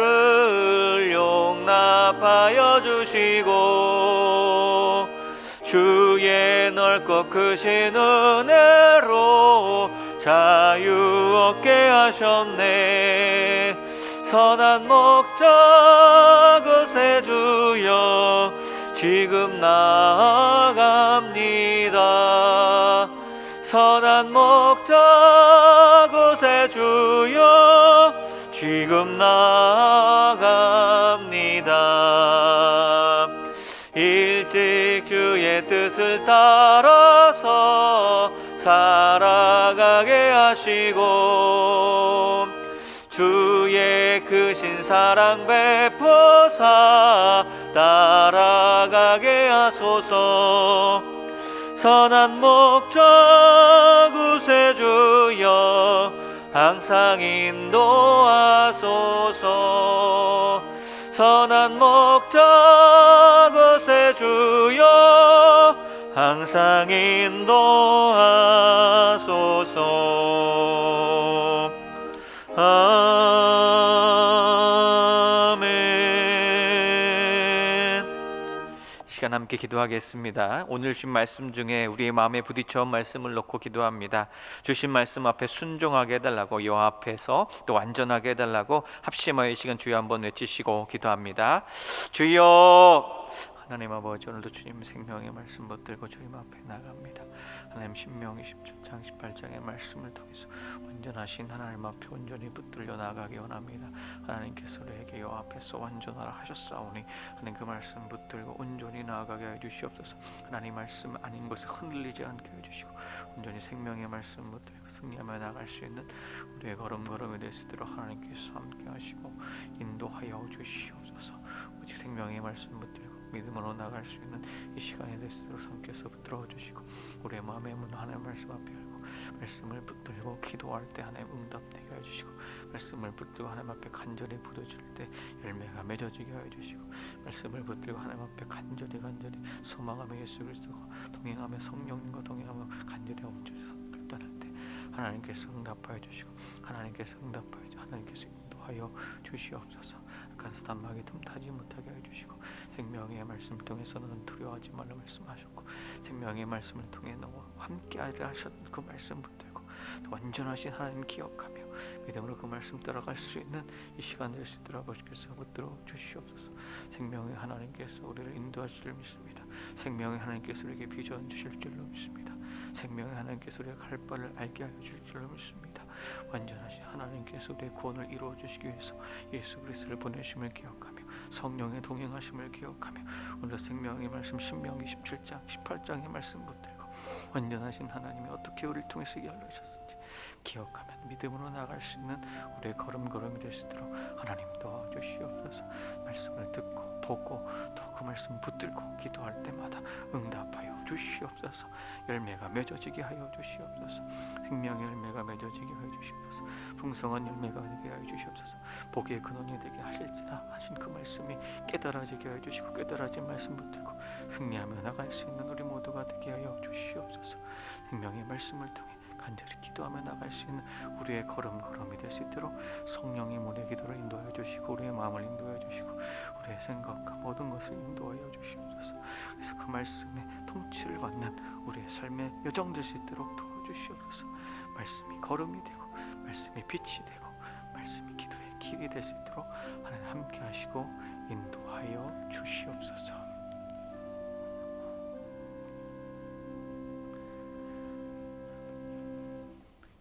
용납하여 주시고 주의 넓고 크신 은혜로 자유 얻게 하셨네. 선한 목자 구세주여 지금 나아갑니다. 선한 목자 구세주여 지금 나아갑니다. 일찍 주의 뜻을 따라서 살아가게 하시고 주의 크신 사랑 베푸사 따라가게 하소서. 선한 목자 구세주여 항상 인도하소서. 선한 목자 구세주여 항상 인도하소서. 아멘. 시간 함께 기도하겠습니다. 오늘 주신 말씀 중에 우리의 마음에 부딪혀온 말씀을 놓고 기도합니다. 주신 말씀 앞에 순종하게 해달라고, 여호와 앞에서 또 완전하게 해달라고 합심하여 이 시간 주여 한번 외치시고 기도합니다. 주여, 하나님 아버지, 오늘도 주님 생명의 말씀 붙들고 주님 앞에 나갑니다. 하나님 신명기 17장 18장의 말씀을 통해서 완전하신 하나님 앞에 온전히 붙들려 나가기 원합니다. 하나님께서 우리에게 여호와 앞에서 완전하라 하셨사오니 하나님 그 말씀 붙들고 온전히 나아가게 해주시옵소서. 하나님 말씀 아닌 것에 흔들리지 않게 해주시고 온전히 생명의 말씀 붙들고 승리하며 나갈 수 있는 우리의 걸음걸음이 될 수 있도록 하나님께서 함께 하시고 인도하여 주시옵소서. 오직 생명의 말씀 붙들고 믿음으로 나갈 수 있는 이 시간이 될 수 있도록 성께서 붙들어 주시고 우리의 마음의 문 하나님 말씀 앞에 열고 말씀을 붙들고 기도할 때 하나님 응답되게 해주시고 말씀을 붙들고 하나님 앞에 간절히 부르짖을 때 열매가 맺어지게 해주시고 말씀을 붙들고 하나님 앞에 간절히 소망하며 예수 그리스도가 동행하며 성령님과 동행하며 간절히 멈춰서 결단할 때 하나님께서 응답하여 주시고 하나님께서 인도하여 주시옵소서. 약한 사단마귀 틈타지 못하게 해주시고 생명의 말씀을 통해서 너는 두려워하지 말라 말씀하셨고 생명의 말씀을 통해 너와 함께 하셨던 그 말씀 붙들고 또 완전하신 하나님 기억하며 믿음으로 그 말씀 따라갈 수 있는 이 시간 될 수 있도록 아버지께서 붙들어 주시옵소서. 생명의 하나님께서 우리를 인도하실 줄 믿습니다. 생명의 하나님께서 우리에게 비전 주실 줄로 믿습니다. 생명의 하나님께서 우리가 갈 바를 알게 하여 줄 줄로 믿습니다. 완전하신 하나님께서 우리의 구원을 이루어 주시기 위해서 예수 그리스도를 보내심을 기억하며 성령의 동행하심을 기억하며 오늘 생명의 말씀 신명기 17장 18장의 말씀 붙들고 완전하신 하나님이 어떻게 우리를 통해서 이야기하셨는지 기억하며 믿음으로 나갈 수 있는 우리의 걸음걸음이 될 수 있도록 하나님 도와주시옵소서. 말씀을 듣고 보고 또 그 말씀 붙들고 기도할 때마다 응답하여 주시옵소서. 열매가 맺어지게 하여 주시옵소서. 생명의 열매가 맺어지게 하여 주시옵소서. 풍성한 열매가 되게 하여 주시옵소서. 복의 근원이 되게 하실지라 하신 그 말씀이 깨달아지게 하여 주시고 깨달아진 말씀 붙들고 승리하며 나갈 수 있는 우리 모두가 되게 하여 주시옵소서. 생명의 말씀을 통해 간절히 기도하며 나갈 수 있는 우리의 걸음걸음이 될 수 있도록 성령이 우리의 기도를 인도하여 주시고 우리의 마음을 인도하여 주시고 우리의 생각과 모든 것을 인도하여 주시옵소서. 그래서 그 말씀의 통치를 받는 우리의 삶의 여정 될 수 있도록 도와주시옵소서. 말씀이 걸음이 되고 말씀이 빛이 되고 말씀이 기도의 길이 될 수 있도록 하나님 함께 하시고 인도하여 주시옵소서.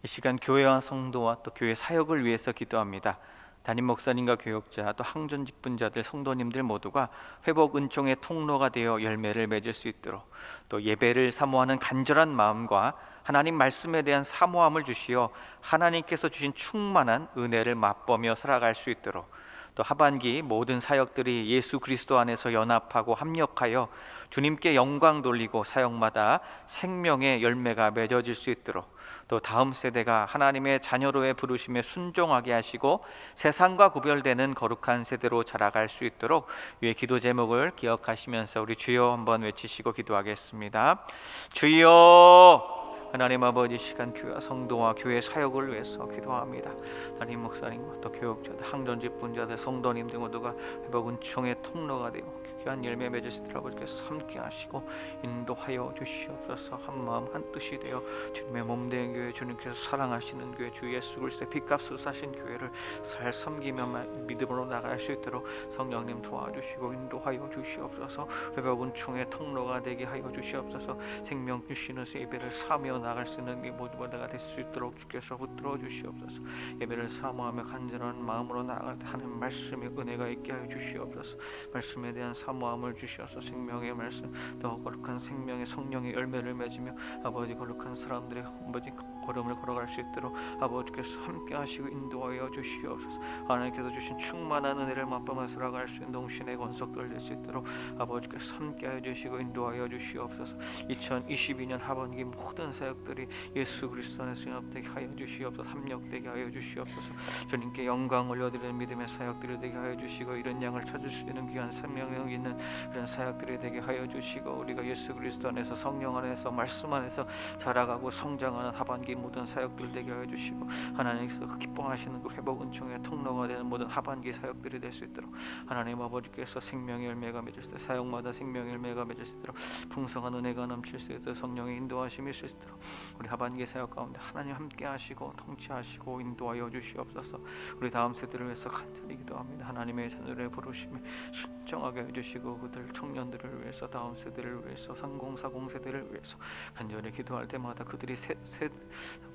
이 시간 교회와 성도와 또 교회 사역을 위해서 기도합니다. 담임 목사님과 교역자 또 항전 직분자들 성도님들 모두가 회복 은총의 통로가 되어 열매를 맺을 수 있도록 또 예배를 사모하는 간절한 마음과 하나님 말씀에 대한 사모함을 주시어 하나님께서 주신 충만한 은혜를 맛보며 살아갈 수 있도록 또 하반기 모든 사역들이 예수 그리스도 안에서 연합하고 합력하여 주님께 영광 돌리고 사역마다 생명의 열매가 맺어질 수 있도록 또 다음 세대가 하나님의 자녀로의 부르심에 순종하게 하시고 세상과 구별되는 거룩한 세대로 자라갈 수 있도록 위의 기도 제목을 기억하시면서 우리 주여 한번 외치시고 기도하겠습니다. 주여, 하나님 아버지, 시간 교회 성도와 교회 사역을 위해서 기도합니다. 담임 목사님과 또 교역자들, 항전 직분자들, 성도님들 모두가 회복 은총의 통로가 되고 귀한 열매 맺을 수 있도록 아버지께서 함께 하시고 인도하여 주시옵소서. 한 마음 한 뜻이 되어 주님의 몸된 교회, 주님께서 사랑하시는 교회, 주 예수 그리스도의 핏값을 사신 교회를 잘 섬기며 믿음으로 나갈 수 있도록 성령님 도와주시고 인도하여 주시옵소서. 회복 은총의 통로가 되게 하여 주시옵소서. 생명 주시는 예배를 사며 나갈 수 있는 이 모든 자가 될 수 있도록 주께서 붙들어 주시옵소서. 예배를 사모하며 간절한 마음으로 나아갈 때 하나님 말씀의 은혜가 있게 하여 주시옵소서. 말씀에 대한 사모함을 주시어서 생명의 말씀 또 거룩한 생명의 성령의 열매를 맺으며 아버지 거룩한 사람들의 아버지 걸음을 걸어갈 수 있도록 아버지께서 함께 하시고 인도하여 주시옵소서. 하나님께서 주신 충만한 은혜를 맛보며 살아갈 수 있는 동신의 권속들 될 수 있도록 아버지께서 함께 하여 주시고 인도하여 주시옵소서. 2022년 하반기 모든 사역들이 예수 그리스도 안에서 연합되게 하여 주시옵소서. 합력되게 하여 주시옵소서. 주님께 영광 올려드리는 믿음의 사역들이 되게 하여 주시고 이런 양을 찾을 수 있는 귀한 생명력 있는 그런 사역들이 되게 하여 주시고 우리가 예수 그리스도 안에서 성령 안에서 말씀 안에서 자라가고 성장하는 하반기 모든 사역들 되게 하여 주시고 하나님께서 그 기뻐하시는 그 회복 은총의 통로가 되는 모든 하반기 사역들이 될 수 있도록 하나님 아버지께서 생명의 열매가 맺을 수 있도록 사역마다 생명의 열매가 맺을 수 있도록 풍성한 은혜가 넘칠 수 있도록 성령의 인도하심이 있을 수 있도록 우리 하반기 사역 가운데 하나님 함께 하시고 통치하시고 인도하여 주시옵소서. 우리 다음 세대를 위해서 간절히 기도합니다. 하나님의 자녀를 부르심에 순종하게 해주시고 그들 청년들을 위해서 다음 세대를 위해서 3040 세대를 위해서 간절히 기도할 때마다 그들이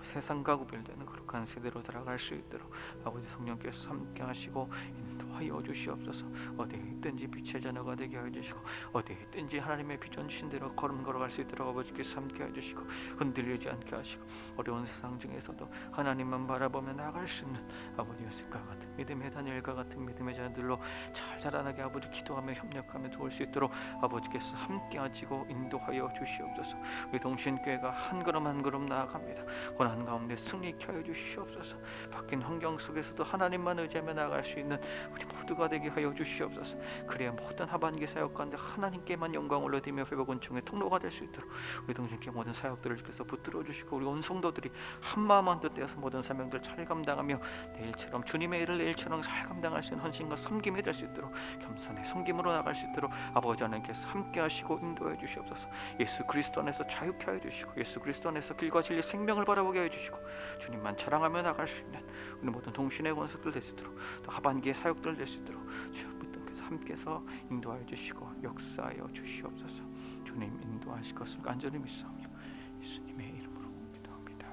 세상과 구별되는 거룩한 세대로 살아갈 수 있도록 아버지 성령께서 함께 하시고 인도하여 주시옵소서. 어디에 있든지 빛의 자녀가 되게 하여 주시고 어디에 있든지 하나님의 비전 신대로 걸음 걸어갈 수 있도록 아버지께서 함께 하여 주시고 흔들리지 않게 하시고 어려운 세상 중에서도 하나님만 바라보며 나아갈 수 있는 아버지 요셉과 같은 믿음의 다니엘과 같은 믿음의 자녀들로 잘 자라나게 아버지 기도하며 협력하며 도울 수 있도록 아버지께서 함께 하시고 인도하여 주시옵소서. 우리 동신교회가 한 걸음 한 걸음 나아갑니다. 고난 가운데 승리케 하여 주시옵소서. 바뀐 환경 속에서도 하나님만 의지하며 나아갈 수 있는 우리 모두가 되게 하여 주시옵소서. 그래야 모든 하반기 사역 가운데 하나님께만 영광 올려드리며 회복 은총의 통로가 될 수 있도록 우리 동신교회 모든 사역들을 주께서 붙들어 주시고 우리 온 성도들이 한 마음 한 뜻 되어서 모든 사명들 잘 감당하며 내일처럼 주님의 일을 내일처럼 잘 감당할 수 있는 헌신과 섬김이 될 수 있도록 겸손의 섬김으로 나갈 수 있도록 아버지 하나님께서 함께 하시고 인도해 주시옵소서. 예수 그리스도 안에서 자유케 하여 주시고 예수 그리스도 안에서 길과 진리 생명을 바라보게 하여 주시고 주님만 자랑하며 나갈 수 있는 우리 모든 동신의 권속들 될 수 있도록 또 하반기의 사역들 될 수 있도록 주여 믿음께서 함께서 인도하여 주시고 역사하여 주시옵소서. 주님 인도하실 것을 간절히 믿사오며 예수님의 이름으로 기도합니다.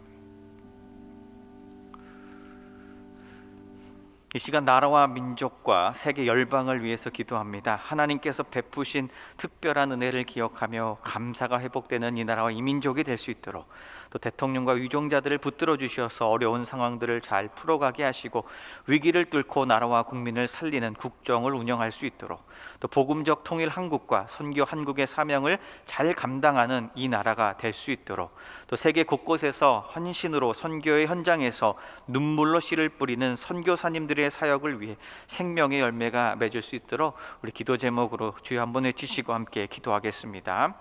이 시간 나라와 민족과 세계 열방을 위해서 기도합니다. 하나님께서 베푸신 특별한 은혜를 기억하며 감사가 회복되는 이 나라와 이 민족이 될 수 있도록 또 대통령과 위종자들을 붙들어 주셔서 어려운 상황들을 잘 풀어가게 하시고 위기를 뚫고 나라와 국민을 살리는 국정을 운영할 수 있도록 또 복음적 통일 한국과 선교 한국의 사명을 잘 감당하는 이 나라가 될 수 있도록 또 세계 곳곳에서 헌신으로 선교의 현장에서 눈물로 씨를 뿌리는 선교사님들의 사역을 위해 생명의 열매가 맺을 수 있도록 우리 기도 제목으로 주여 한번 외치시고 함께 기도하겠습니다.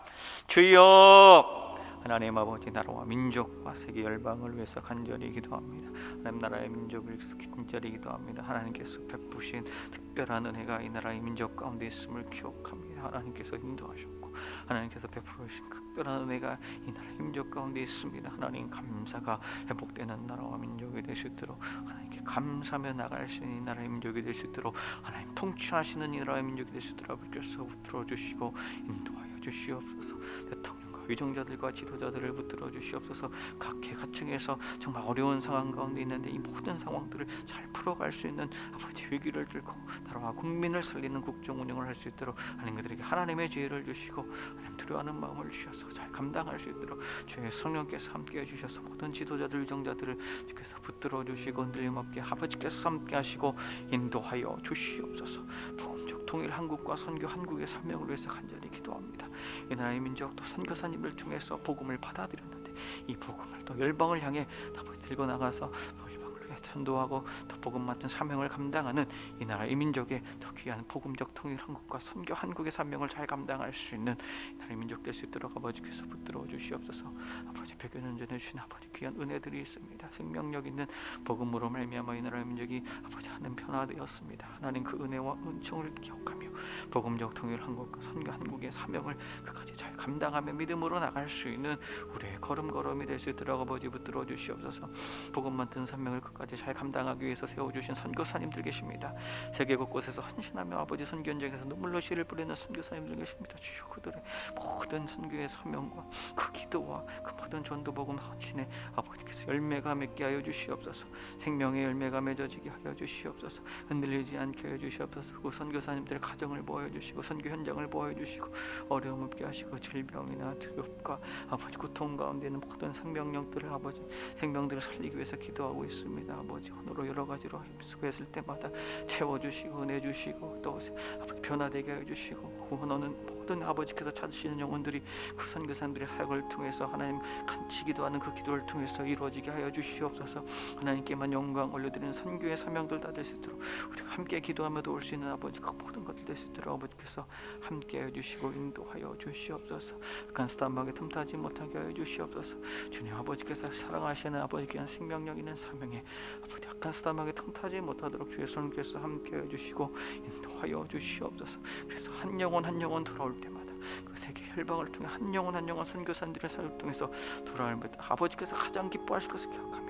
주여, 하나님 아버지 나라와 민족과 세계 열방을 위해서 간절히 기도합니다. 하나님 나라의 민족을 위해서 간절히 기도합니다. 하나님께서 베푸신 특별한 은혜가 이 나라의 민족 가운데 있음을 기억합니다. 하나님께서 인도하셨고 하나님께서 베풀어 주신 특별한 은혜가 이 나라 민족 가운데 있습니다. 하나님 감사가 회복되는 나라와 민족이 될 수 있도록 하나님께 감사하며 나갈 수 있는 이 나라의 민족이 될 수 있도록 하나님 통치하시는 이 나라의 민족이 될 수 있도록 아버지께서 붙들어 주시고 인도하여 주시옵소서. 대통령과 위정자들과 지도자들을 붙들어 주시옵소서. 각 계층에서 정말 어려운 상황 가운데 있는데 이 모든 상황들을 잘 풀어갈 수 있는 아버지 위기를 들고 나라와 국민을 살리는 국정 운영을 할 수 있도록 하나님 그들에게 하나님의 지혜를 주시고 하나님 두려워하는 마음을 주셔서 잘 감당할 수 있도록 주의 성령께서 함께해 주셔서 모든 지도자들 위정자들을 주께서 붙들어 주시고 흔들림 없게 아버지께서 함께하시고 인도하여 주시옵소서. 복음적 통일 한국과 선교 한국의 사명을 위해서 간절히 기도합니다. 이 나라의 민족도 선교사님을 통해서 복음을 받아들였는데 이 복음을 또 열방을 향해 아버지 들고 나가서 열방을 위해 전도하고 또 복음 맡은 사명을 감당하는 이 나라의 민족의 더 귀한 복음적 통일 한국과 선교 한국의 사명을 잘 감당할 수 있는 이 나라의 민족 될 수 있도록 아버지께서 붙들어 주시옵소서. 아버지 100여 년 전에 주신 아버지 귀한 은혜들이 있습니다. 생명력 있는 복음으로 말미암아 이 나라의 민족이 아버지 하는 변화되었습니다. 하나님 그 은혜와 은총을 기억하며 복음적 통일 한국과 선교 한국의 사명을 끝까지 잘 감당하며 믿음으로 나갈 수 있는 우리의 걸음걸음이 될 수 있도록 아버지 붙들어 주시옵소서. 복음 맡은 사명을 끝까지 잘 감당하기 위해서 세워주신 선교사님들 계십니다. 세계 곳곳에서 헌신하며 아버지 선교 현장에서 눈물로 씨를 뿌리는 선교사님들 계십니다. 주여 그들의 모든 선교의 사명과 그 기도와 그 모든 전도 복음 헌신에 아버지께서 열매가 맺게 하여 주시옵소서. 생명의 열매가 맺어지게 하여 주시옵소서. 흔들리지 않게 하여 주시옵소서. 그 선교사님들의 가정을 보여 주시고 선교 현장을 보여 주시고 어려움 없게 하시고 질병이나 두렵과 아버지 고통 가운데 있는 모든 생명력들을 아버지 생명들을 살리기 위해서 기도하고 있습니다. 아버지 오늘로 여러 가지로 힘쓰고 있을 때마다 채워주시고 은혜 주시고 또 아버지 변화되게 해주시고 구원하는 모든 아버지께서 찾으시는 영혼들이 그 선교사님들의 사역을 통해서 하나님 간치 기도하는 그 기도를 통해서 이루어지게 하여 주시옵소서. 하나님께만 영광 올려드리는 선교의 사명들 다 될 수 있도록 우리가 함께 기도하며 도울 수 있는 아버지 그 모든 것들 될 수 있도록 아버지께서 함께 해주시고 인도하여 주시옵소서. 간스탄하게 틈타지 못하게 하여 주시옵소서. 주님 아버지께서 사랑하시는 아버지께는 생명력 있는 사명에 아버지 간스탄하게 틈타지 못하도록 주의 손께서 함께 해주시고 인도하여 주시옵소서. 그래서 한 영혼 한 영혼 돌아올 때마다 그 세계 혈방을 통해 한 영혼 한 영혼 선교사님들의 사역을 통해서 돌아올 때 아버지께서 가장 기뻐하실 것을 기억하며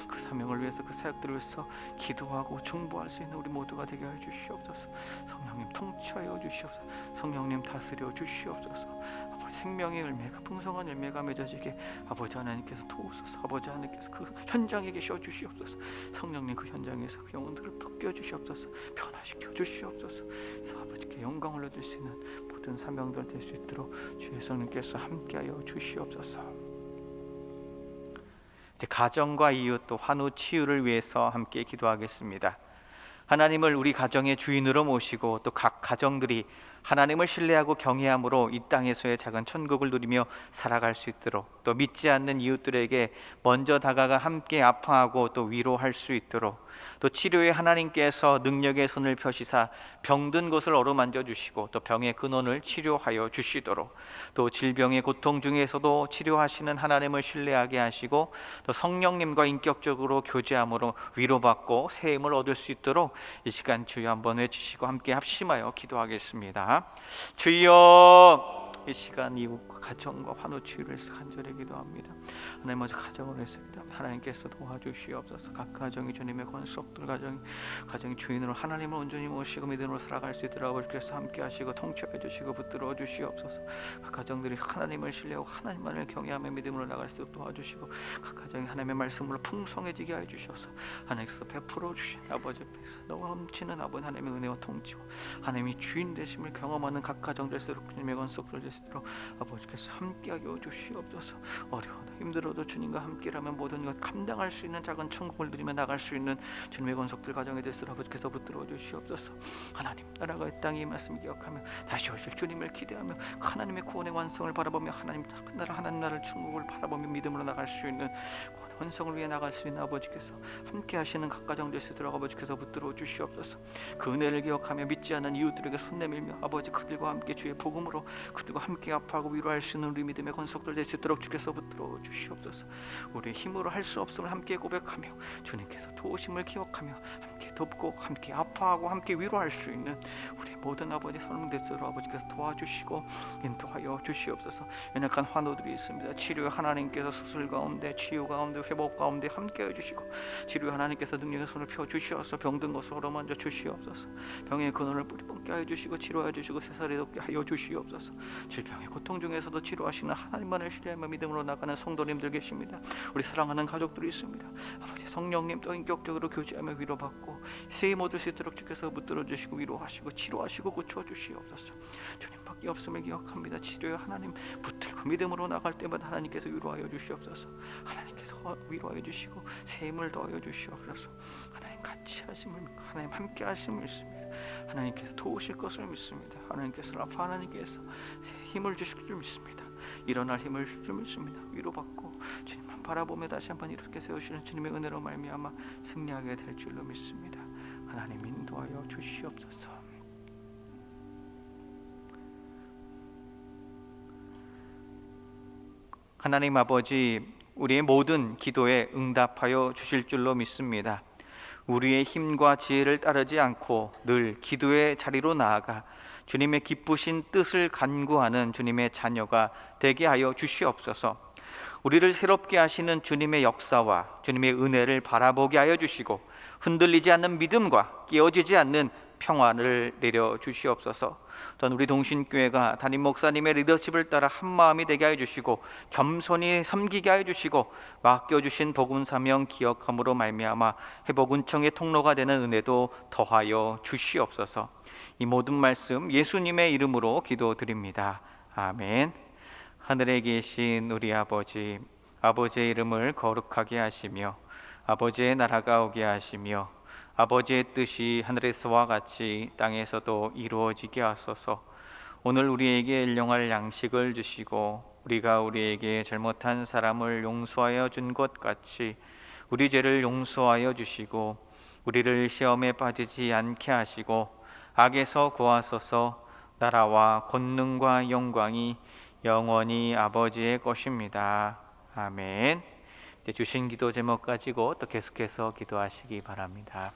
그 사명을 위해서 그 사역들을 위해서 기도하고 중보할 수 있는 우리 모두가 되게 하여 주시옵소서. 성령님 통치하여 주시옵소서. 성령님 다스려 주시옵소서. 아버지 생명의 열매가 풍성한 열매가 맺어지게 아버지 하나님께서 도우소서. 아버지 하나님께서 그 현장에 계셔 주시옵소서. 성령님 그 현장에서 그 영혼들을 벗겨 주시옵소서. 변화시켜 주시옵소서. 그래서 아버지께 영광을 얻을 수 있는 모든 사명들 될 수 있도록 주의 성령께서 함께하여 주시옵소서. 이제 가정과 이웃 또 환우 치유를 위해서 함께 기도하겠습니다. 하나님을 우리 가정의 주인으로 모시고 또 각 가정들이 하나님을 신뢰하고 경외함으로 이 땅에서의 작은 천국을 누리며 살아갈 수 있도록 또 믿지 않는 이웃들에게 먼저 다가가 함께 아파하고 또 위로할 수 있도록 또 치료에 하나님께서 능력의 손을 펴시사 병든 곳을 어루만져 주시고 또 병의 근원을 치료하여 주시도록 또 질병의 고통 중에서도 치료하시는 하나님을 신뢰하게 하시고 또 성령님과 인격적으로 교제함으로 위로받고 새 힘을 얻을 수 있도록 이 시간 주여 한번 외치시고 함께 합심하여 기도하겠습니다. 주여 이 시간 이웃과 가정과 환우 치유를 위해서 간절히 기도합니다. 하나님 먼저 가정을 위해서 기도합니다. 하나님께서 도와주시옵소서. 각 가정이 주님의 권속들 가정이 주인으로 하나님을 온전히 모시고 믿음으로 살아갈 수 있도록 아버지께서 함께 하시고 통치해 주시고 붙들어 주시옵소서. 각 가정들이 하나님을 신뢰하고 하나님만을 경외하며 믿음으로 나갈 수 있도록 도와주시고 각 가정이 하나님의 말씀으로 풍성해지게 하여 주셔서 하나님께서 베풀어 주신 아버지 앞에서 넘치는 아버지 하나님의 은혜와 통치와 하나님이 주인 되심을 경험하는 각 가정들수록 주님의 권속들 되시도록 아버지께서 함께하게 주시옵소서. 어려워도 힘들어도 주님과 함께라면 모든 것 감당할 수 있는 작은 천국을 누리며 나갈 수 있는 주님의 권속들 가정이 되시도록 아버지께서 붙들어 주시옵소서. 하나님 나라가 이 땅에 말씀을 기억하며 다시 오실 주님을 기대하며 하나님의 구원의 완성을 바라보며 하나님 나라를 천국을 바라보며 믿음으로 나갈 수 있는 원성을 위해 나갈 수 있는 아버지께서 함께 하시는 각 가정 될 수 있도록 아버지께서 붙들어 주시옵소서. 그 은혜를 기억하며 믿지 않는 이웃들에게 손 내밀며 아버지 그들과 함께 주의 복음으로 그들과 함께 아파하고 위로할 수 있는 우리 믿음의 권속들 될 수 있도록 주께서 붙들어 주시옵소서. 우리의 힘으로 할 수 없음을 함께 고백하며 주님께서 도우심을 기억하며 함께 돕고 함께 아파하고 함께 위로할 수 있는 우리 모든 아버지 성령님께서 아버지께서 도와주시고 인도하여 주시옵소서. 연약한 환우들이 있습니다. 치료 하나님께서 수술 가운데 치유 가운데 회복 가운데 함께해 주시고 치료 하나님께서 능력의 손을 펴 주시어서 병든 것을 어루만져 주시옵소서. 병의 근원을 뿌리 뽑게 하여 주시고 치료하여 주시고 새살이 돋게 하여 주시옵소서. 질병의 고통 중에서도 치료하시는 하나님만을 신뢰하며 믿음으로 나가는 성도님들 계십니다. 우리 사랑하는 가족들이 있습니다. 아버지 성령님 또 인격적으로 교제하며 위로받고 세임 얻을 수 있도록 주께서 붙들어 주시고 위로하시고 치료하시고 고쳐 주시옵소서. 주님밖에 없음을 기억합니다. 치료의 하나님 붙들고 믿음으로 나갈 때마다 하나님께서 위로하여 주시옵소서. 하나님께서 위로하여 주시고 세임을 더하여 주시옵소서. 하나님 같이 하심을 믿고 하나님 함께 하심을 믿습니다. 하나님께서 도우실 것을 믿습니다. 하나님께서 라파 하나님께서 힘을 주실 줄 믿습니다. 일어날 힘을 주실 줄 믿습니다. 위로받고 주님만 바라보며 다시 한번 이렇게 세우시는 주님의 은혜로 말미암아 승리하게 될 줄로 믿습니다. 하나님 인도하여 주시옵소서. 하나님 아버지, 우리의 모든 기도에 응답하여 주실 줄로 믿습니다. 우리의 힘과 지혜를 따르지 않고 늘 기도의 자리로 나아가 주님의 기쁘신 뜻을 간구하는 주님의 자녀가 되게 하여 주시옵소서. 우리를 새롭게 하시는 주님의 역사와 주님의 은혜를 바라보게 하여 주시고 흔들리지 않는 믿음과 깨어지지 않는 평안을 내려 주시옵소서. 또한 우리 동신교회가 담임 목사님의 리더십을 따라 한마음이 되게 하여 주시고 겸손히 섬기게 하여 주시고 맡겨주신 복음 사명 기억함으로 말미암아 회복 은총의 통로가 되는 은혜도 더하여 주시옵소서. 이 모든 말씀 예수님의 이름으로 기도드립니다. 아멘. 하늘에 계신 우리 아버지, 아버지의 이름을 거룩하게 하시며 아버지의 나라가 오게 하시며 아버지의 뜻이 하늘에서와 같이 땅에서도 이루어지게 하소서. 오늘 우리에게 일용할 양식을 주시고 우리가 우리에게 잘못한 사람을 용서하여 준 것 같이 우리 죄를 용서하여 주시고 우리를 시험에 빠지지 않게 하시고 악에서 구하소서. 나라와 권능과 영광이 영원히 아버지의 것입니다. 아멘. 주신 기도 제목 가지고 또 계속해서 기도하시기 바랍니다.